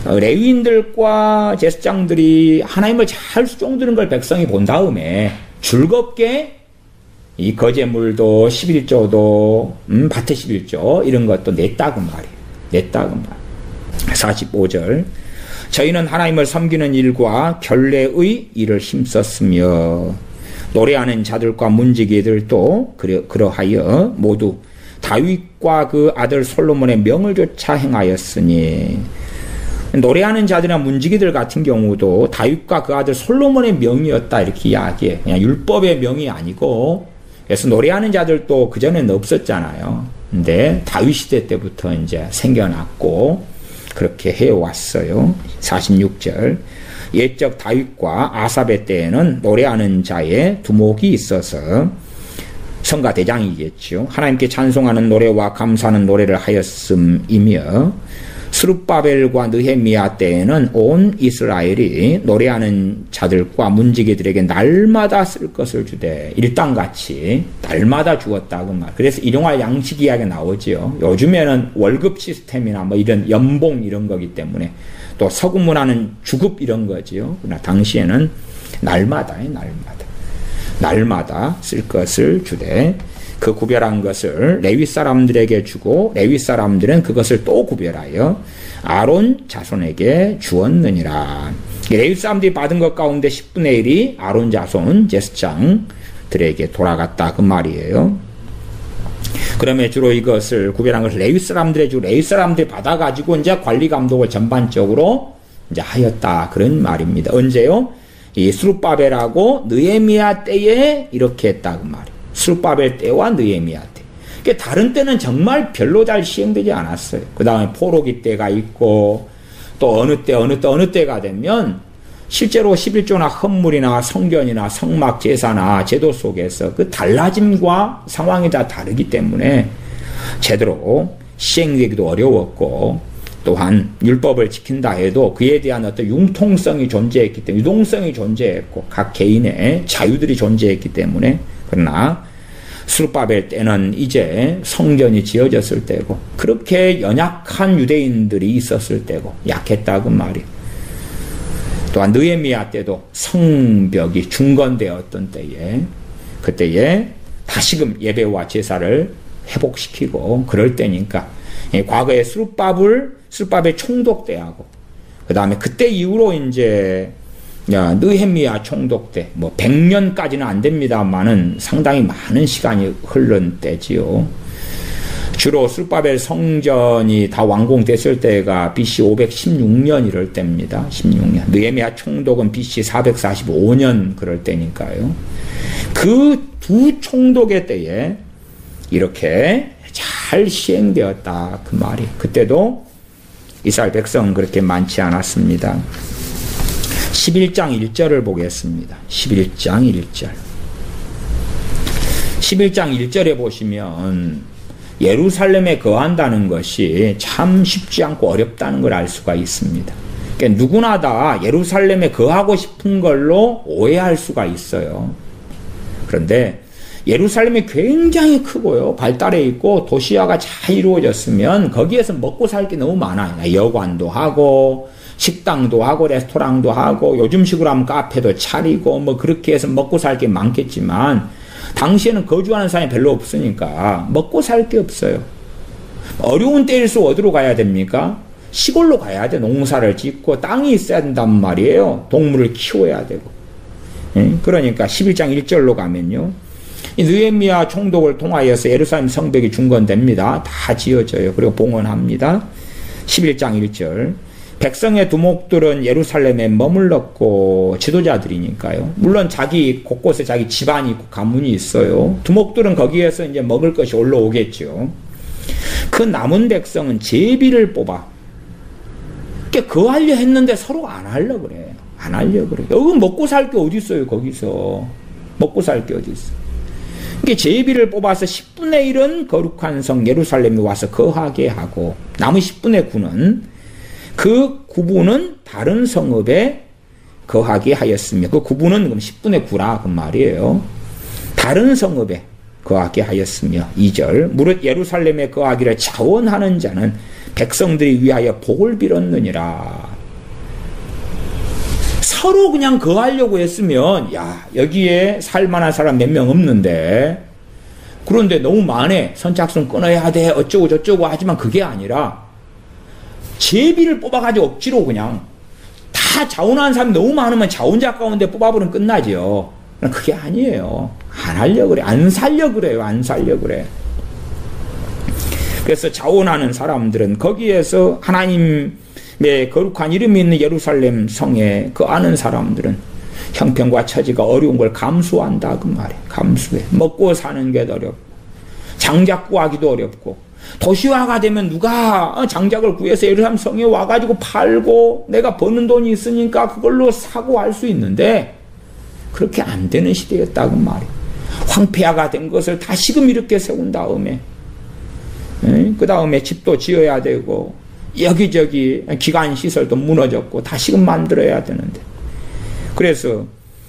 Speaker 1: 레위인들과 제사장들이 하나님을 잘 수종드는 걸 백성이 본 다음에 즐겁게 이 거제물도 11조도 밭에 11조 이런 것도 냈다 그 말이에요. 냈다 그 말. 45절 저희는 하나님을 섬기는 일과 결례의 일을 힘썼으며 노래하는 자들과 문지기들도 그러하여 모두 다윗과 그 아들 솔로몬의 명을 조차 행하였으니 노래하는 자들이나 문지기들 같은 경우도 다윗과 그 아들 솔로몬의 명이었다 이렇게 이야기해. 그냥 율법의 명이 아니고 그래서 노래하는 자들도 그전에는 없었잖아요. 근데 다윗 시대 때부터 이제 생겨났고 그렇게 해왔어요. 46절 옛적 다윗과 아삽의 때에는 노래하는 자의 두목이 있어서 성가 대장이겠죠. 하나님께 찬송하는 노래와 감사하는 노래를 하였음이며 스룹바벨과 느헤미야 때에는 온 이스라엘이 노래하는 자들과 문지기들에게 날마다 쓸 것을 주되 일당같이 날마다 주었다고 말. 그래서 일용할 양식 이야기 나오지요. 요즘에는 월급 시스템이나 뭐 이런 연봉 이런 거기 때문에 또 서구 문화는 주급 이런 거지요. 그러나 당시에는 날마다요, 날마다 쓸 것을 주되 그 구별한 것을 레위 사람들에게 주고 레위 사람들은 그것을 또 구별하여 아론 자손에게 주었느니라. 레위 사람들이 받은 것 가운데 10분의 1이 아론 자손 제사장들에게 돌아갔다 그 말이에요. 그러면 주로 이것을 구별한 것을 레위 사람들에 주고 레위 사람들이 받아가지고 이제 관리 감독을 전반적으로 이제 하였다 그런 말입니다. 언제요? 이 스룹바벨하고 느헤미야 때에 이렇게 했다 그 말이에요. 스룹바벨 때와 느헤미야 때. 그러니까 다른 때는 정말 별로 잘 시행되지 않았어요. 그 다음에 포로기 때가 있고 또 어느 때가 되면 실제로 11조나 헌물이나 성견이나 성막 제사나 제도 속에서 그 달라짐과 상황이 다 다르기 때문에 제대로 시행되기도 어려웠고 또한 율법을 지킨다 해도 그에 대한 어떤 융통성이 존재했기 때문에 유동성이 존재했고 각 개인의 자유들이 존재했기 때문에 그러나 스룹바벨 때는 이제 성전이 지어졌을 때고 그렇게 연약한 유대인들이 있었을 때고 약했다고 말이에요. 또한 느헤미야 때도 성벽이 중건되었던 때에 그때에 다시금 예배와 제사를 회복시키고 그럴 때니까 과거에 스룹바벨 총독 때하고 그 다음에 그때 이후로 이제 느헤미야 총독 때 뭐 100년까지는 안 됩니다만은 상당히 많은 시간이 흐른 때지요. 주로 스룹바벨 성전이 다 완공됐을 때가 BC 516년 이럴 때입니다. 16년. 느헤미야 총독은 BC 445년 그럴 때니까요. 그 두 총독의 때에 이렇게 잘 시행되었다 그 말이. 그때도 이스라엘 백성은 그렇게 많지 않았습니다. 11장 1절을 보겠습니다. 11장 1절. 11장 1절에 보시면 예루살렘에 거한다는 것이 참 쉽지 않고 어렵다는 걸 알 수가 있습니다. 그러니까 누구나 다 예루살렘에 거하고 싶은 걸로 오해할 수가 있어요. 그런데 예루살렘이 굉장히 크고요. 발달해 있고 도시화가 잘 이루어졌으면 거기에서 먹고 살 게 너무 많아요. 여관도 하고 식당도 하고 레스토랑도 하고 요즘식으로 하면 카페도 차리고 뭐 그렇게 해서 먹고 살 게 많겠지만 당시에는 거주하는 사람이 별로 없으니까 먹고 살 게 없어요. 어려운 때일수록 어디로 가야 됩니까? 시골로 가야 돼. 농사를 짓고 땅이 있어야 된단 말이에요. 동물을 키워야 되고. 그러니까 11장 1절로 가면요. 이 느헤미야 총독을 통하여서 예루살렘 성벽이 중건됩니다. 다 지어져요. 그리고 봉헌합니다. 11장 1절. 백성의 두목들은 예루살렘에 머물렀고 지도자들이니까요. 물론 자기 곳곳에 자기 집안이 있고 가문이 있어요. 두목들은 거기에서 이제 먹을 것이 올라오겠죠. 그 남은 백성은 제비를 뽑아. 거하려 했는데 서로 안 하려 그래. 안 하려 그래. 여기 먹고 살 게 어디 있어요? 거기서 먹고 살 게 어디 있어? 이게 제비를 뽑아서 10분의 1은 거룩한 성 예루살렘에 와서 거하게 하고 남은 10분의 9는 그 9분은 다른 성읍에 거하게 하였으며 그 9분은 그럼 10분의 9라 그 말이에요. 다른 성읍에 거하게 하였으며 2절 무릇 예루살렘에 거하기를 자원하는 자는 백성들이 위하여 복을 빌었느니라. 서로 그냥 거하려고 했으면 야 여기에 살만한 사람 몇 명 없는데 그런데 너무 많네. 선착순 끊어야 돼. 어쩌고 저쩌고 하지만 그게 아니라 제비를 뽑아가지고 억지로 그냥 다 자원하는 사람이 너무 많으면 자원자 가운데 뽑아버리면 끝나죠. 그게 아니에요. 안 하려고 그래. 안 살려고 그래요. 안 살려고 그래. 그래서 자원하는 사람들은 거기에서 하나님의 거룩한 이름이 있는 예루살렘 성에 그 아는 사람들은 형편과 처지가 어려운 걸 감수한다 그 말이에요. 감수해. 먹고 사는 게 어렵고 장작 구하기도 어렵고 도시화가 되면 누가 장작을 구해서 예루살렘 성에 와가지고 팔고 내가 버는 돈이 있으니까 그걸로 사고 할 수 있는데 그렇게 안 되는 시대였다 그 말이에요. 황폐화가 된 것을 다시금 이렇게 세운 다음에 그 다음에 집도 지어야 되고 여기저기 기관시설도 무너졌고 다시금 만들어야 되는데 그래서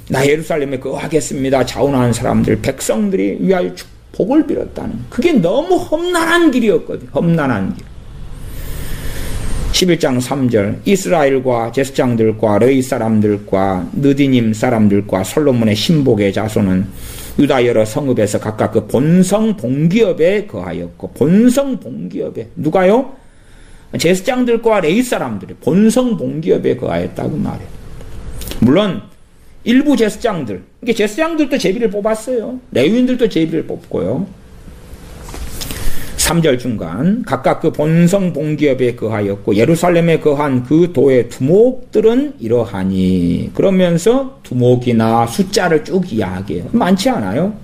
Speaker 1: 나 예루살렘에 거하겠습니다. 자원하는 사람들 백성들이 위하여 복을 빌었다는 그게 너무 험난한 길이었거든요. 험난한 길. 11장 3절 이스라엘과 제사장들과 레위 사람들과 느디님 사람들과 솔로몬의 신복의 자손은 유다 여러 성읍에서 각각 그 본성 본기업에 거하였고 본성 본기업에 누가요? 제사장들과 레위 사람들이 본성 본기업에 거하였다고 말해요. 물론 일부 제사장들, 이게 제사장들도 제비를 뽑았어요. 레위인들도 제비를 뽑고요. 3절 중간 각각 그 본성 본기업에 거하였고 예루살렘에 거한 그 도의 두목들은 이러하니 그러면서 두목이나 숫자를 쭉 이야기해요. 많지 않아요.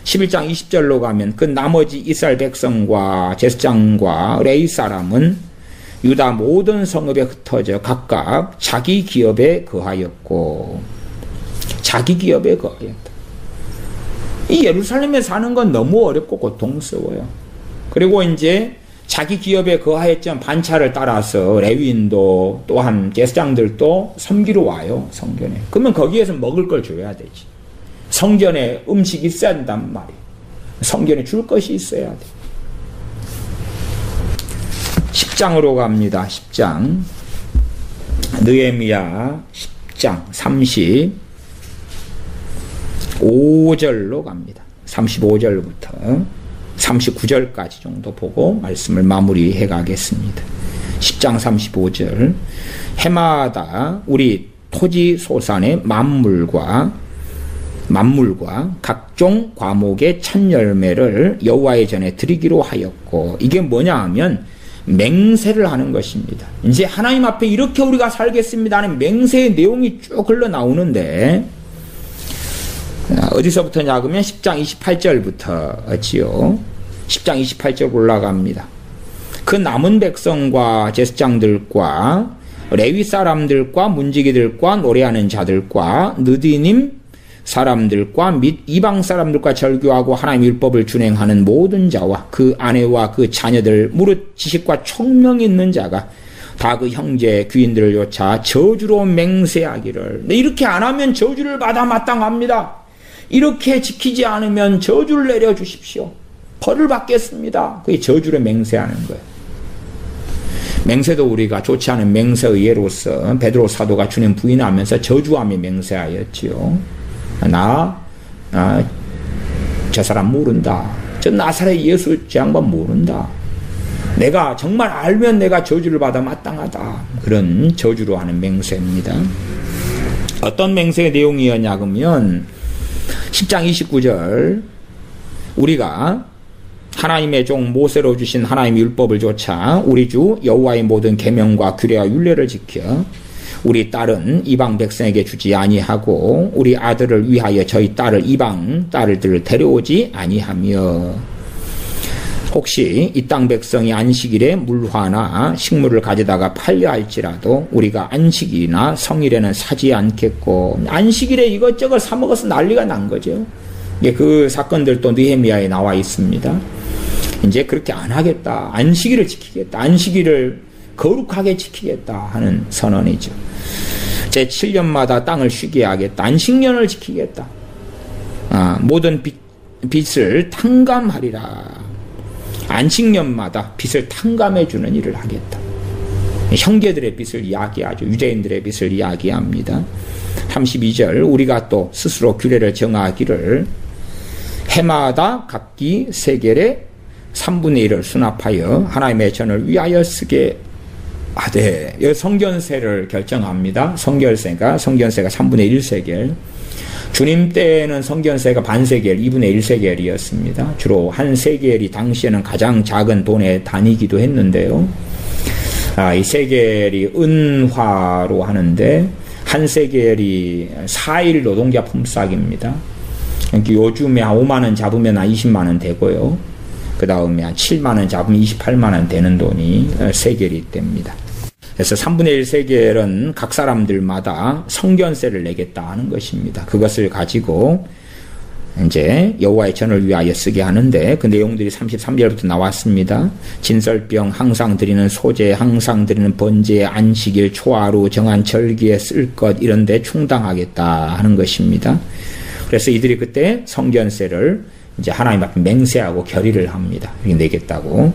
Speaker 1: 11장 20절로 가면 그 나머지 이스라엘 백성과 제사장과 레위 사람은 유다 모든 성읍에 흩어져 각각 자기 기업에 거하였고 자기 기업에 거하였다. 이 예루살렘에 사는 건 너무 어렵고 고통스러워요. 그리고 이제 자기 기업에 거하였지만 반차를 따라서 레위인도 또한 제사장들도 섬기러 와요. 성전에. 그러면 거기에서 먹을 걸 줘야 되지. 성전에 음식이 있어야 된단 말이에요. 성전에 줄 것이 있어야 돼. 10장으로 갑니다. 10장 느헤미야 10장 35절로 갑니다. 35절부터 39절까지 정도 보고 말씀을 마무리해 가겠습니다. 10장 35절 해마다 우리 토지 소산의 만물과 각종 과목의 찬열매를 여호와의 전에 드리기로 하였고 이게 뭐냐 하면 맹세를 하는 것입니다. 이제 하나님 앞에 이렇게 우리가 살겠습니다 하는 맹세의 내용이 쭉 흘러나오는데 어디서부터냐 그러면 10장 28절부터지요. 10장 28절 올라갑니다. 그 남은 백성과 제사장들과 레위 사람들과 문지기들과 노래하는 자들과 느디님 사람들과 및 이방 사람들과 절교하고 하나님의 율법을 준행하는 모든 자와 그 아내와 그 자녀들 무릇 지식과 총명이 있는 자가 다 그 형제 귀인들을 요차 저주로 맹세하기를 이렇게 안 하면 저주를 받아 마땅합니다. 이렇게 지키지 않으면 저주를 내려주십시오. 벌을 받겠습니다. 그게 저주를 맹세하는 거예요. 맹세도 우리가 좋지 않은 맹세의예로서 베드로 사도가 주님 부인하면서 저주하며 맹세하였지요. 저 사람 모른다. 저 나사렛 예수 저 양반 모른다. 내가 정말 알면 내가 저주를 받아 마땅하다. 그런 저주로 하는 맹세입니다. 어떤 맹세의 내용이었냐 그러면 10장 29절 우리가 하나님의 종 모세로 주신 하나님의 율법을 조차 우리 주 여호와의 모든 계명과 규례와 율례를 지켜 우리 딸은 이방 백성에게 주지 아니하고 우리 아들을 위하여 저희 딸을 이방 딸들을 데려오지 아니하며 혹시 이 땅 백성이 안식일에 물화나 식물을 가져다가 팔려 할지라도 우리가 안식일이나 성일에는 사지 않겠고 안식일에 이것저것 사 먹어서 난리가 난 거죠. 그 사건들도 느헤미야에 나와 있습니다. 이제 그렇게 안 하겠다. 안식일을 지키겠다. 안식일을 거룩하게 지키겠다 하는 선언이죠. 제 7년마다 땅을 쉬게 하겠다. 안식년을 지키겠다. 모든 빚을 탕감하리라. 안식년마다 빚을 탕감해 주는 일을 하겠다. 형제들의 빚을 이야기하죠. 유대인들의 빚을 이야기합니다. 32절 우리가 또 스스로 규례를 정하기를 해마다 각기 세겔의 3분의 1을 수납하여 하나님의 전을 위하여 쓰게 하되, 여기 성견세를 결정합니다. 성견세가 3분의 1세겔. 주님 때에는 성견세가 반세겔, 2분의 1세겔이었습니다. 주로 한 세겔이 당시에는 가장 작은 돈의 단위이기도 했는데요. 이 세겔이 은화로 하는데 한 세겔이 4일 노동자 품삯입니다. 요즘에 한 5만원 잡으면 한 20만원 되고요. 그 다음에 한 7만원 잡으면 28만원 되는 돈이 세겔이 됩니다. 그래서 3분의 1 세겔은 각 사람들마다 성견세를 내겠다 하는 것입니다. 그것을 가지고 이제 여호와의 전을 위하여 쓰게 하는데 그 내용들이 33절부터 나왔습니다. 진설병, 항상 드리는 소재, 항상 드리는 번제, 안식일, 초하루, 정한 절기에 쓸 것 이런 데 충당하겠다 하는 것입니다. 그래서 이들이 그때 성견세를 이제 하나님 앞에 맹세하고 결의를 합니다. 내겠다고.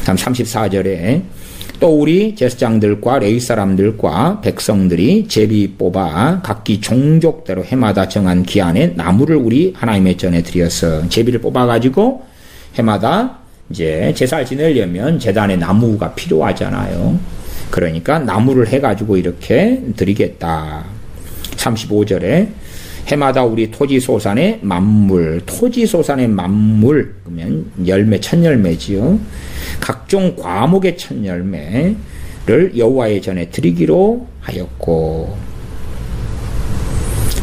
Speaker 1: 다음 34절에 또 우리 제사장들과 레위 사람들과 백성들이 제비 뽑아 각기 종족대로 해마다 정한 기한에 나무를 우리 하나님의 전에 드려서, 제비를 뽑아가지고 해마다 이제 제사를 지내려면 제단에 나무가 필요하잖아요. 그러니까 나무를 해가지고 이렇게 드리겠다. 35절에 해마다 우리 토지소산의 만물, 토지소산의 만물, 그러면 열매, 첫열매지요. 각종 과목의 첫열매를 여호와의 전에 드리기로 하였고,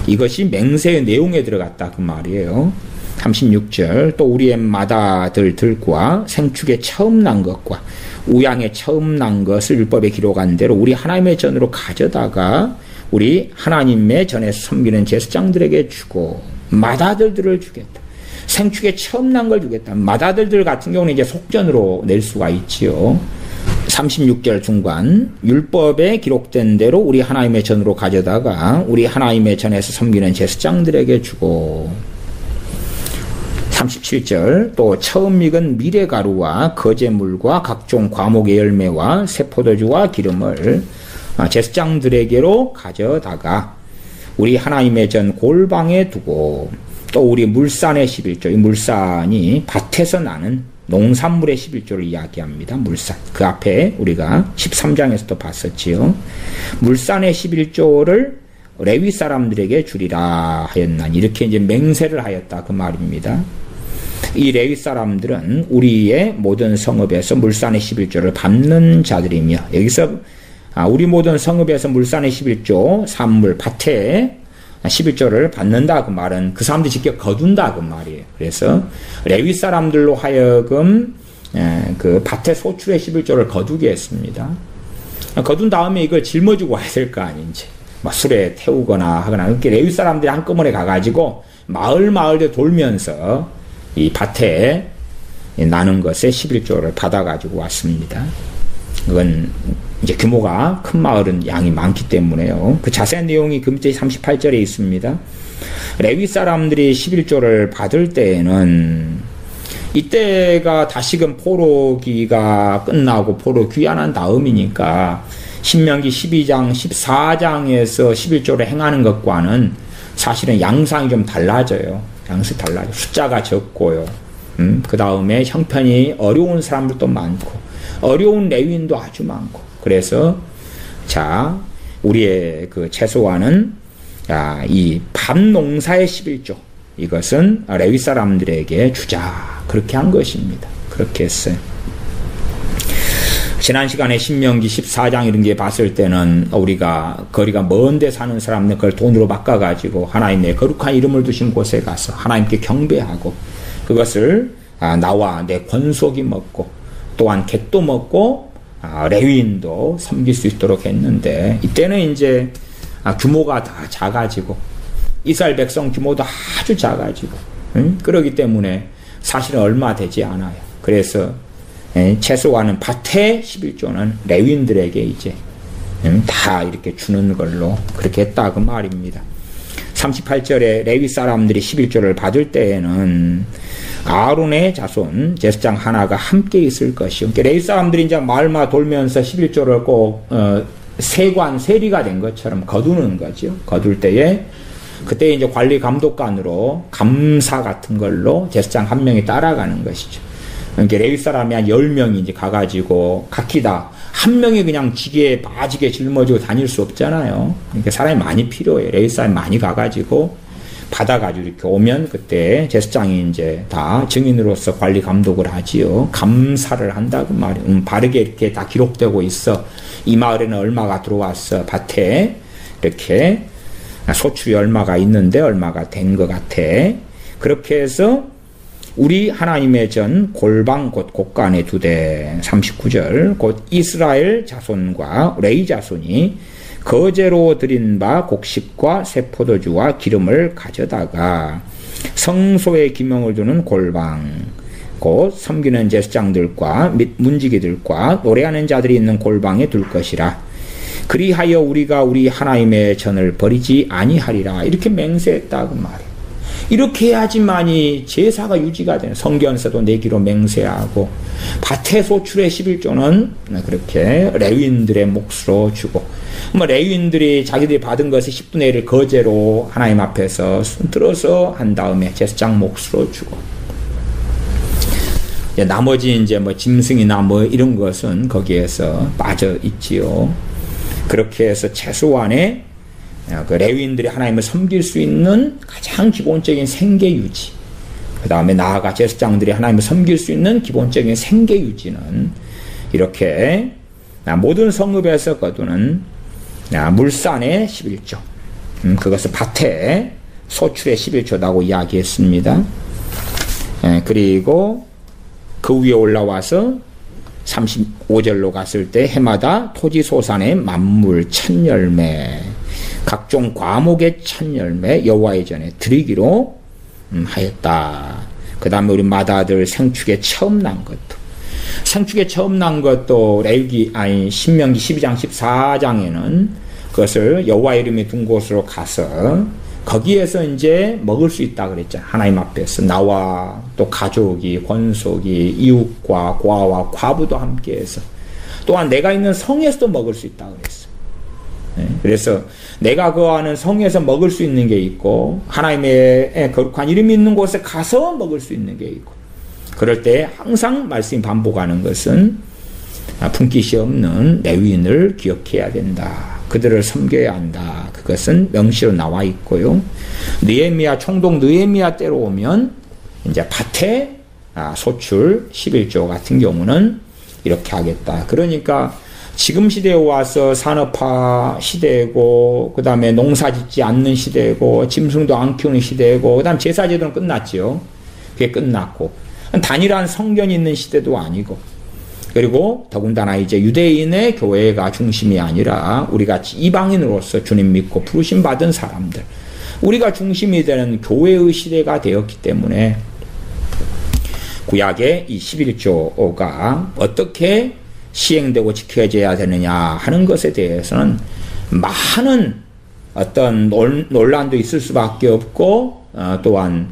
Speaker 1: 이것이 맹세의 내용에 들어갔다 그 말이에요. 36절 또 우리의 맏아들들과 생축에 처음 난 것과 우양에 처음 난 것을 율법에 기록한 대로 우리 하나님의 전으로 가져다가 우리 하나님의 전에서 섬기는 제사장들에게 주고, 맏아들들을 주겠다. 생축에 처음 난 걸 주겠다. 맏아들들 같은 경우는 이제 속전으로 낼 수가 있지요. 36절 중간 율법에 기록된 대로 우리 하나님의 전으로 가져다가 우리 하나님의 전에서 섬기는 제사장들에게 주고, 37절 또 처음 익은 미레가루와 거제물과 각종 과목의 열매와 새포도주와 기름을 제사장들에게로 가져다가 우리 하나님의 전 골방에 두고, 또 우리 물산의 11조, 이 물산이 밭에서 나는 농산물의 11조를 이야기합니다. 물산. 그 앞에 우리가 13장에서도 봤었지요. 물산의 11조를 레위 사람들에게 주리라 하였나니, 이렇게 이제 맹세를 하였다 그 말입니다. 이 레위 사람들은 우리의 모든 성읍에서 물산의 11조를 받는 자들이며, 여기서 우리 모든 성읍에서 물산의 11조, 산물, 밭에 11조를 받는다 그 말은 그 사람들이 직접 거둔다 그 말이에요. 그래서 레위 사람들로 하여금 그 밭의 소출의 11조를 거두게 했습니다. 거둔 다음에 이걸 짊어지고 와야 될 거 아닌지, 술에 태우거나 하거나, 이렇게 레위 사람들이 한꺼번에 가가지고 마을에 돌면서 이 밭에 나는 것에 11조를 받아가지고 왔습니다. 그건 이제 규모가 큰 마을은 양이 많기 때문에요. 그 자세한 내용이 그 밑에 38절에 있습니다. 레위 사람들이 11조를 받을 때에는 이때가 다시금 포로기가 끝나고 포로 귀환한 다음이니까 신명기 12장, 14장에서 11조를 행하는 것과는 사실은 양상이 좀 달라져요. 양상이 달라져요. 숫자가 적고요. 그 다음에 형편이 어려운 사람들도 많고, 어려운 레위인도 아주 많고, 그래서 자 우리의 그 최소한은 이 밭농사의 11조, 이것은 레위 사람들에게 주자, 그렇게 한 것입니다. 그렇게 했어요. 지난 시간에 신명기 14장 이런 게 봤을 때는 우리가 거리가 먼데 사는 사람들 그걸 돈으로 바꿔가지고 하나님의 거룩한 이름을 두신 곳에 가서 하나님께 경배하고, 그것을 나와 내 권속이 먹고 또한 객도 먹고 레위인도 섬길 수 있도록 했는데, 이때는 이제 규모가 다 작아지고 이스라엘 백성 규모도 아주 작아지고, 그러기 때문에 사실은 얼마 되지 않아요. 그래서 최소한은 밭의 11조는 레위인들에게 이제 다 이렇게 주는 걸로 그렇게 했다 그 말입니다. 38절에 레위 사람들이 11조를 받을 때에는 아론의 자손 제사장 하나가 함께 있을 것이요. 그러니까 레위 사람들이 이제 마을마다 돌면서 11조를 꼭 세관 세리가 된 것처럼 거두는 거죠. 거둘 때에 그때 이제 관리 감독관으로 감사 같은 걸로 제사장 한 명이 따라가는 것이죠. 그러니까 레위 사람이 한 10명이 이제 가가지고 각기다 한 명이 그냥 지게에 바지게 짊어지고 다닐 수 없잖아요. 그러니까 사람이 많이 필요해요. 레위 사람이 많이 가가지고 받아가지고 이렇게 오면 그때 제사장이 이제 다 증인으로서 관리 감독을 하지요. 감사를 한다고 말이에요. 바르게 이렇게 다 기록되고 있어. 이 마을에는 얼마가 들어왔어. 밭에 이렇게 소출이 얼마가 있는데 얼마가 된 것 같아. 그렇게 해서 우리 하나님의 전 골방 곧 곳간에 두되 39절 곧 이스라엘 자손과 레위 자손이 거제로 드린 바 곡식과 새 포도주와 기름을 가져다가 성소에 기명을 두는 골방 곧 섬기는 제사장들과 및 문지기들과 노래하는 자들이 있는 골방에 둘 것이라. 그리하여 우리가 우리 하나님의 전을 버리지 아니하리라. 이렇게 맹세했다고 말이에요. 이렇게 해야지만이 제사가 유지가 되는. 성경에서도 내기로 맹세하고 밭의 소출의 11조는 그렇게 레위인들의 몫으로 주고 레위인들이 자기들이 받은 것의 10분의 1을 거제로 하나님 앞에서 들어서 한 다음에 제사장 몫으로 주고 나머지 이제 짐승이나 이런 것은 거기에서 빠져 있지요. 그렇게 해서 최소한의 그 레위인들이 하나님을 섬길 수 있는 가장 기본적인 생계 유지, 그 다음에 나아가 제사장들이 하나님을 섬길 수 있는 기본적인 생계 유지는 이렇게 모든 성읍에서 거두는 물산의 11조, 그것을 밭에 소출의 11조라고 이야기했습니다. 그리고 그 위에 올라와서 35절로 갔을 때 해마다 토지 소산의 만물 첫 열매 각종 과목의 첫 열매 여호와의 전에 드리기로 하였다. 그 다음에 우리 마다들 생축에 처음 난 것도 생축에 처음 난 것도 신명기 12장 14장에는 그것을 여호와 이름이 둔 곳으로 가서 거기에서 이제 먹을 수 있다 그랬잖아. 하나님 앞에서 나와 또 가족이 권속이 이웃과 고아와 과부도 함께해서 또한 내가 있는 성에서도 먹을 수 있다 그랬어. 그래서 내가 거하는 성에서 먹을 수 있는 게 있고 하나님의 거룩한 이름이 있는 곳에 가서 먹을 수 있는 게 있고 그럴 때 항상 말씀이 반복하는 것은 품깃이 없는 레위인을 기억해야 된다. 그들을 섬겨야 한다. 그것은 명시로 나와 있고요. 느헤미야 총독 느헤미야 때로 오면 이제 밭에 소출 11조 같은 경우는 이렇게 하겠다. 그러니까 지금 시대에 와서 산업화 시대고 그 다음에 농사 짓지 않는 시대고 짐승도 안 키우는 시대고 그 다음 제사제도는 끝났지요. 그게 끝났고 단일한 성전이 있는 시대도 아니고 그리고 더군다나 이제 유대인의 교회가 중심이 아니라 우리같이 이방인으로서 주님 믿고 부르심 받은 사람들 우리가 중심이 되는 교회의 시대가 되었기 때문에 구약의 이 11조가 어떻게 시행되고 지켜져야 되느냐 하는 것에 대해서는 많은 어떤 논란도 있을 수밖에 없고 또한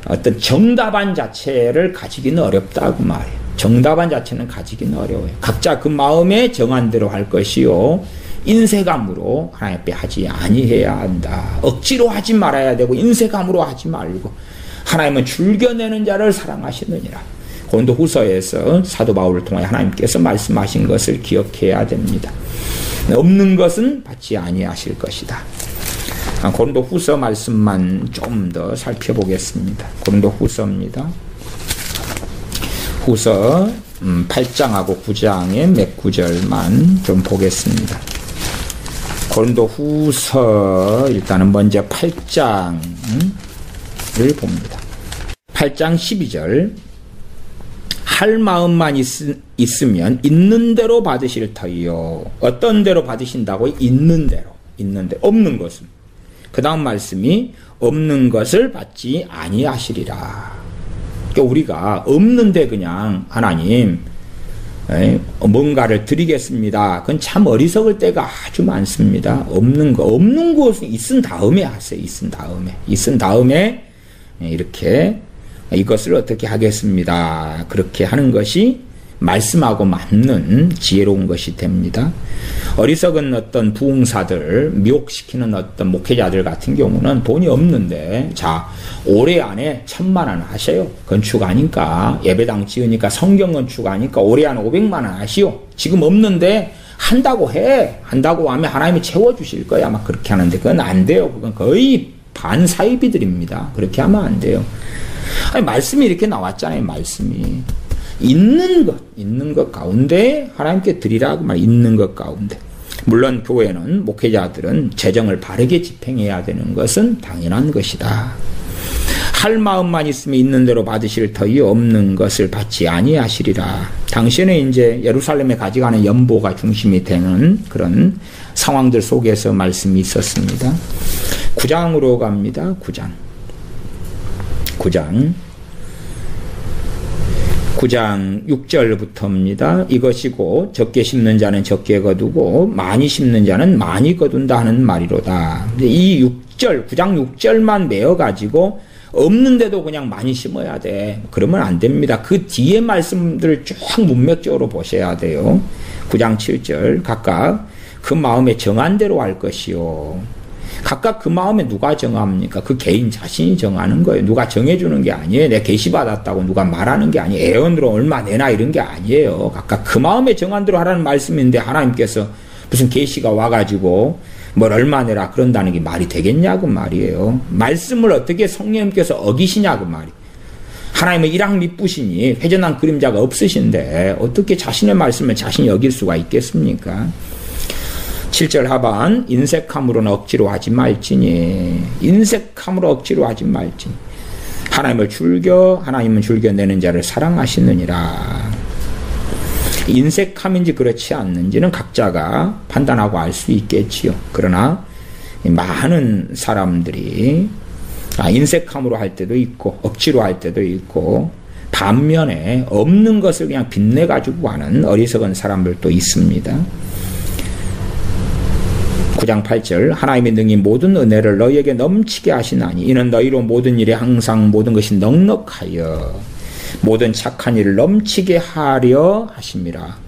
Speaker 1: 어떤 정답안 자체를 가지기는 어렵다고 말해요. 정답안 자체는 가지기는 어려워요. 각자 그 마음에 정한 대로 할 것이요 인색함으로 하나님 앞에 하지 아니해야 한다. 억지로 하지 말아야 되고 인색함으로 하지 말고 하나님은 즐겨내는 자를 사랑하시느니라. 고린도 후서에서 사도 바울을 통하여 하나님께서 말씀하신 것을 기억해야 됩니다. 없는 것은 받지 아니하실 것이다. 고린도 후서 말씀만 좀 더 살펴보겠습니다. 고린도 후서입니다. 후서 8장하고 9장의 몇 구절만 좀 보겠습니다. 고린도 후서 일단은 먼저 8장을 봅니다. 8장 12절 할 마음만 있으면 있는 대로 받으실 터이요. 어떤 대로 받으신다고? 있는 대로. 없는 것은. 그 다음 말씀이 없는 것을 받지 아니하시리라. 그러니까 우리가 없는데 그냥 하나님 뭔가를 드리겠습니다. 그건 참 어리석을 때가 아주 많습니다. 없는 것은 있은 다음에 하세요. 있은 다음에 이렇게 이것을 어떻게 하겠습니다. 그렇게 하는 것이 말씀하고 맞는 지혜로운 것이 됩니다. 어리석은 어떤 부흥사들, 미혹시키는 어떤 목회자들 같은 경우는 돈이 없는데, 자, 올해 안에 1,000만 원 하세요. 건축하니까, 예배당 지으니까, 성경 건축하니까 올해 안에 500만 원 하시오. 지금 없는데 한다고 해. 한다고 하면 하나님이 채워주실 거야. 막 그렇게 하는데 그건 안 돼요. 그건 거의 반사이비들입니다. 그렇게 하면 안 돼요. 아니, 말씀이 이렇게 나왔잖아요. 말씀이. 있는 것 가운데 하나님께 드리라 그 말, 있는 것 가운데. 물론 교회는, 목회자들은 재정을 바르게 집행해야 되는 것은 당연한 것이다. 할 마음만 있으면 있는 대로 받으실 터이 없는 것을 받지 아니하시리라. 당시에는 이제 예루살렘에 가져가는 연보가 중심이 되는 그런 상황들 속에서 말씀이 있었습니다. 9장으로 갑니다. 9장 6절부터입니다. 이것이고 적게 심는 자는 적게 거두고 많이 심는 자는 많이 거둔다 하는 말이로다. 이 9장 6절만 메어가지고 없는데도 그냥 많이 심어야 돼. 그러면 안 됩니다. 그 뒤에 말씀들을 쭉 문맥적으로 보셔야 돼요. 9장 7절 각각 그 마음에 정한 대로 할 것이요. 각각 그 마음에 누가 정합니까? 그 개인 자신이 정하는 거예요. 누가 정해주는 게 아니에요. 내가 계시받았다고 누가 말하는 게 아니에요. 애언으로 얼마 내나 이런 게 아니에요. 각각 그 마음에 정한 대로 하라는 말씀인데 하나님께서 무슨 계시가 와가지고 뭘 얼마 내라 그런다는 게 말이 되겠냐고 말이에요. 말씀을 어떻게 성령님께서 어기시냐고 말이에요. 하나님은 일확미쁘시니 회전한 그림자가 없으신데 어떻게 자신의 말씀을 자신이 어길 수가 있겠습니까? 7절 하반 인색함으로는 억지로 하지 말지니, 인색함으로 억지로 하지 말지니 하나님은 즐겨내는 자를 사랑하시느니라. 인색함인지 그렇지 않는지는 각자가 판단하고 알 수 있겠지요. 그러나 많은 사람들이 인색함으로 할 때도 있고 억지로 할 때도 있고 반면에 없는 것을 그냥 빚내가지고 하는 어리석은 사람들도 있습니다. 9장 8절 하나님의 능히 모든 은혜를 너희에게 넘치게 하시나니 이는 너희로 모든 일에 항상 모든 것이 넉넉하여 모든 착한 일을 넘치게 하려 하심이라.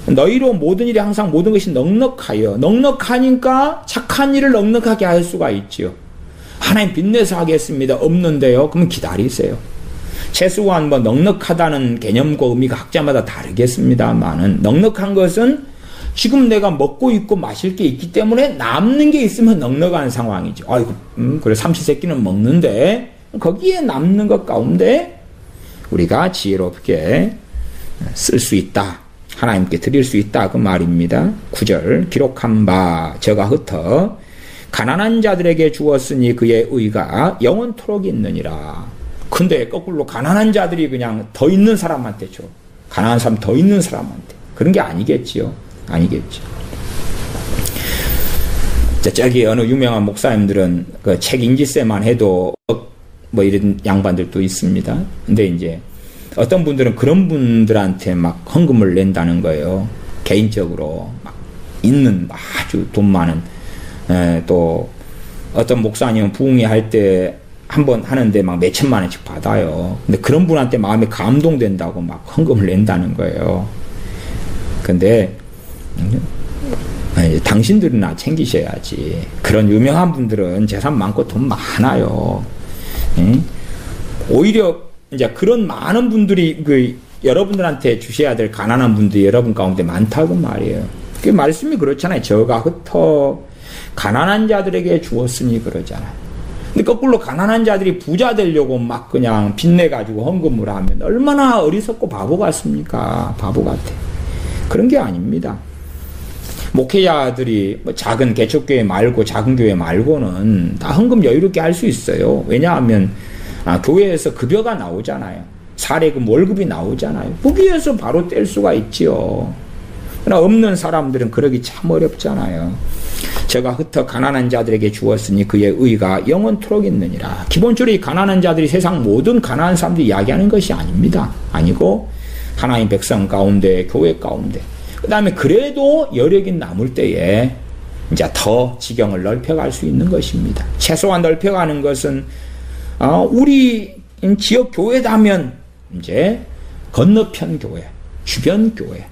Speaker 1: 너희로 모든 일에 항상 모든 것이 넉넉하여, 넉넉하니까 착한 일을 넉넉하게 할 수가 있지요. 하나님 빚내서 하겠습니다. 없는데요. 그러면 기다리세요. 최소한 뭐 넉넉하다는 개념과 의미가 각자마다 다르겠습니다만은 넉넉한 것은 지금 내가 먹고 있고 마실 게 있기 때문에 남는 게 있으면 넉넉한 상황이죠. 아이고, 그래 삼시세끼는 먹는데 거기에 남는 것 가운데 우리가 지혜롭게 쓸 수 있다. 하나님께 드릴 수 있다. 그 말입니다. 9절 기록한 바 저가 흩어 가난한 자들에게 주었으니 그의 의가 영원토록 있느니라. 근데 거꾸로 가난한 자들이 그냥 더 있는 사람한테 줘. 가난한 사람 더 있는 사람한테. 그런 게 아니겠지요. 아니겠죠. 저기 어느 유명한 목사님들은 그 책 인지세만 해도 뭐 이런 양반들도 있습니다. 근데 이제 어떤 분들은 그런 분들한테 막 헌금을 낸다는 거예요. 개인적으로 막 있는 아주 돈 많은 또 어떤 목사님은 부흥회 할 때 한 번 하는데 막 몇천만 원씩 받아요. 근데 그런 분한테 마음이 감동된다고 막 헌금을 낸다는 거예요. 근데 당신들이나 챙기셔야지. 그런 유명한 분들은 재산 많고 돈 많아요. 오히려 이제 그런 많은 분들이 여러분들한테 주셔야 될 가난한 분들이 여러분 가운데 많다고 말이에요. 그 말씀이 그렇잖아요. 저가 흩어 가난한 자들에게 주었으니 그러잖아요. 근데 거꾸로 가난한 자들이 부자 되려고 막 그냥 빚내가지고 헌금을 하면 얼마나 어리석고 바보 같습니까? 바보 같아. 그런 게 아닙니다. 목회자들이 뭐 작은 개척교회 말고 작은 교회 말고는 다 헌금 여유롭게 할 수 있어요. 왜냐하면 교회에서 급여가 나오잖아요. 사례금 월급이 나오잖아요. 거기에서 바로 뗄 수가 있지요. 그러나 없는 사람들은 그러기 참 어렵잖아요. 제가 흩어 가난한 자들에게 주었으니 그의 의가 영원토록 있느니라. 기본적으로 이 가난한 자들이 세상 모든 가난한 사람들이 이야기하는 것이 아닙니다. 아니고 하나님 백성 가운데 교회 가운데 그 다음에 그래도 여력이 남을 때에 이제 더 지경을 넓혀갈 수 있는 것입니다. 최소한 넓혀가는 것은 우리 지역 교회다면 이제 건너편 교회, 주변 교회,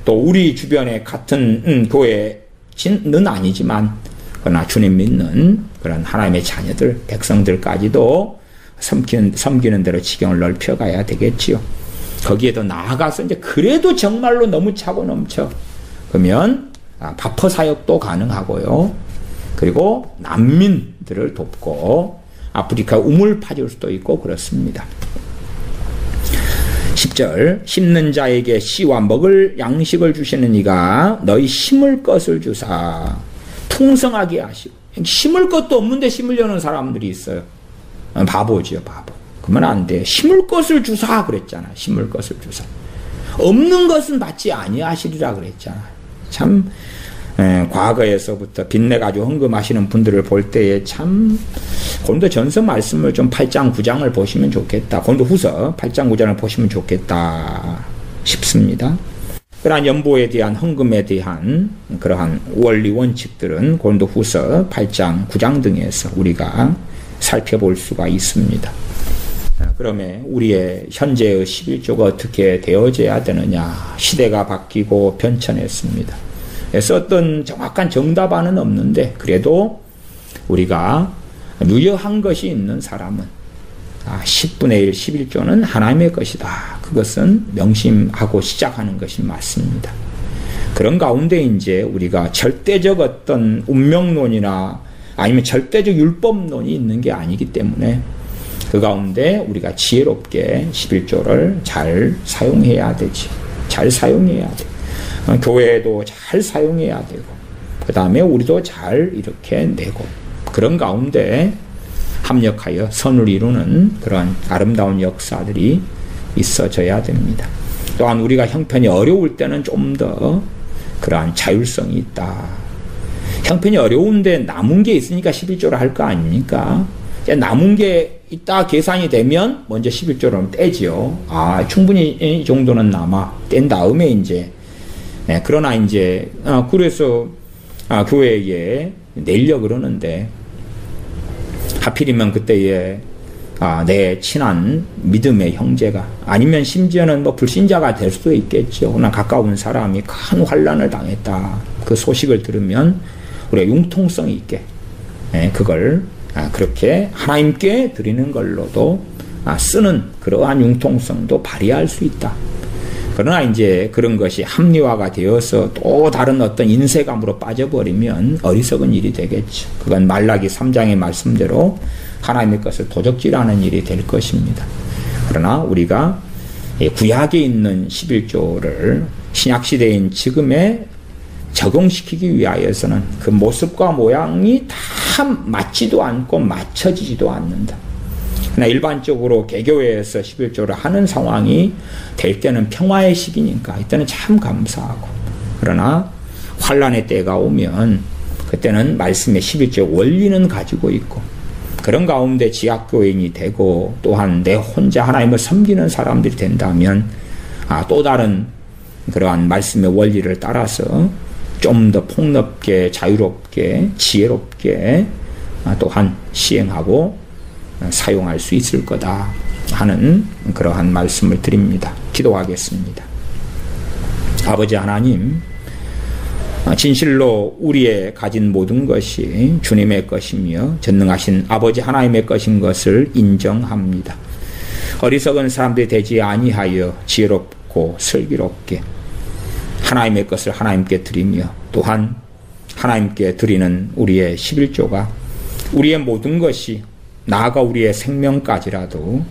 Speaker 1: 또 우리 주변에 같은 교회는 아니지만 그러나 주님 믿는 그런 하나님의 자녀들, 백성들까지도 섬기는 대로 지경을 넓혀가야 되겠지요. 거기에 더 나아가서 이제 그래도 정말로 너무 차고 넘쳐. 그러면 바퍼 사역도 가능하고요. 그리고 난민들을 돕고 아프리카 우물 파줄 수도 있고 그렇습니다. 10절 심는 자에게 씨와 먹을 양식을 주시는 이가 너희 심을 것을 주사 풍성하게 하시고 심을 것도 없는데 심으려는 사람들이 있어요. 바보지요, 바보. 그러면 안 돼. 심을 것을 주사 그랬잖아. 심을 것을 주사. 없는 것은 받지 아니하시리라 그랬잖아. 참 과거에서부터 빚내가지고 헌금하시는 분들을 볼 때에 참 고린도전서 말씀을 좀 8장 9장을 보시면 좋겠다. 고린도후서 8장 9장을 보시면 좋겠다 싶습니다. 그러한 연보에 대한 헌금에 대한 그러한 원리 원칙들은 고린도후서 8장 9장 등에서 우리가 살펴볼 수가 있습니다. 그러면 우리의 현재의 11조가 어떻게 되어져야 되느냐. 시대가 바뀌고 변천했습니다. 그래서 어떤 정확한 정답안은 없는데 그래도 우리가 유효한 것이 있는 사람은 10분의 1, 11조는 하나님의 것이다. 그것은 명심하고 시작하는 것이 맞습니다. 그런 가운데 이제 우리가 절대적 어떤 운명론이나 아니면 절대적 율법론이 있는 게 아니기 때문에 그 가운데 우리가 지혜롭게 11조를 잘 사용해야 되지. 잘 사용해야 돼. 교회도 잘 사용해야 되고 그 다음에 우리도 잘 이렇게 내고 그런 가운데 합력하여 선을 이루는 그런 아름다운 역사들이 있어져야 됩니다. 또한 우리가 형편이 어려울 때는 좀 더 그러한 자율성이 있다. 형편이 어려운데 남은 게 있으니까 11조를 할 거 아닙니까? 남은 게 있다 계산이 되면 먼저 11조를 떼지요. 충분히 이 정도는 남아. 뗀 다음에 이제 그러나 이제 그래서 교회에 내려 그러는데 하필이면 그때에 내 친한 믿음의 형제가 아니면 심지어는 뭐 불신자가 될 수도 있겠죠. 그러나 가까운 사람이 큰 환난을 당했다. 그 소식을 들으면 우리가 융통성 있게 그걸 그렇게 하나님께 드리는 걸로도 쓰는 그러한 융통성도 발휘할 수 있다. 그러나 이제 그런 것이 합리화가 되어서 또 다른 어떤 인쇄감으로 빠져버리면 어리석은 일이 되겠죠. 그건 말라기 3장의 말씀대로 하나님의 것을 도적질하는 일이 될 것입니다. 그러나 우리가 구약에 있는 11조를 신약시대인 지금에 적용시키기 위하여서는 그 모습과 모양이 다 맞지도 않고 맞춰지지도 않는다. 그러나 일반적으로 개교회에서 11조를 하는 상황이 될 때는 평화의 시기니까 이때는 참 감사하고 그러나 환란의 때가 오면 그때는 말씀의 11조 원리는 가지고 있고 그런 가운데 지학교인이 되고 또한 내 혼자 하나님을 섬기는 사람들이 된다면 또 다른 그러한 말씀의 원리를 따라서 좀 더 폭넓게 자유롭게 지혜롭게 또한 시행하고 사용할 수 있을 거다 하는 그러한 말씀을 드립니다. 기도하겠습니다. 아버지 하나님, 진실로 우리의 가진 모든 것이 주님의 것이며 전능하신 아버지 하나님의 것인 것을 인정합니다. 어리석은 사람들이 되지 아니하여 지혜롭고 슬기롭게 하나님의 것을 하나님께 드리며 또한 하나님께 드리는 우리의 11조가 우리의 모든 것이 나아가 우리의 생명까지라도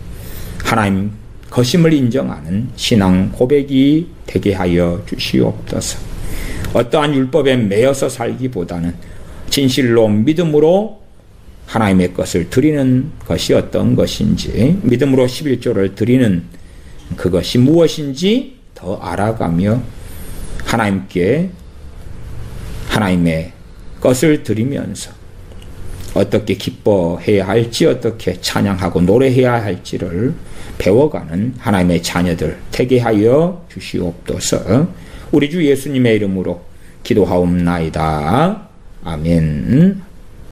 Speaker 1: 하나님 것임을 인정하는 신앙 고백이 되게 하여 주시옵소서. 어떠한 율법에 매여서 살기보다는 진실로 믿음으로 하나님의 것을 드리는 것이 어떤 것인지 믿음으로 11조를 드리는 그것이 무엇인지 더 알아가며 하나님께 하나님의 것을 드리면서 어떻게 기뻐해야 할지 어떻게 찬양하고 노래해야 할지를 배워가는 하나님의 자녀들 되게 하여 주시옵소서. 우리 주 예수님의 이름으로 기도하옵나이다. 아멘.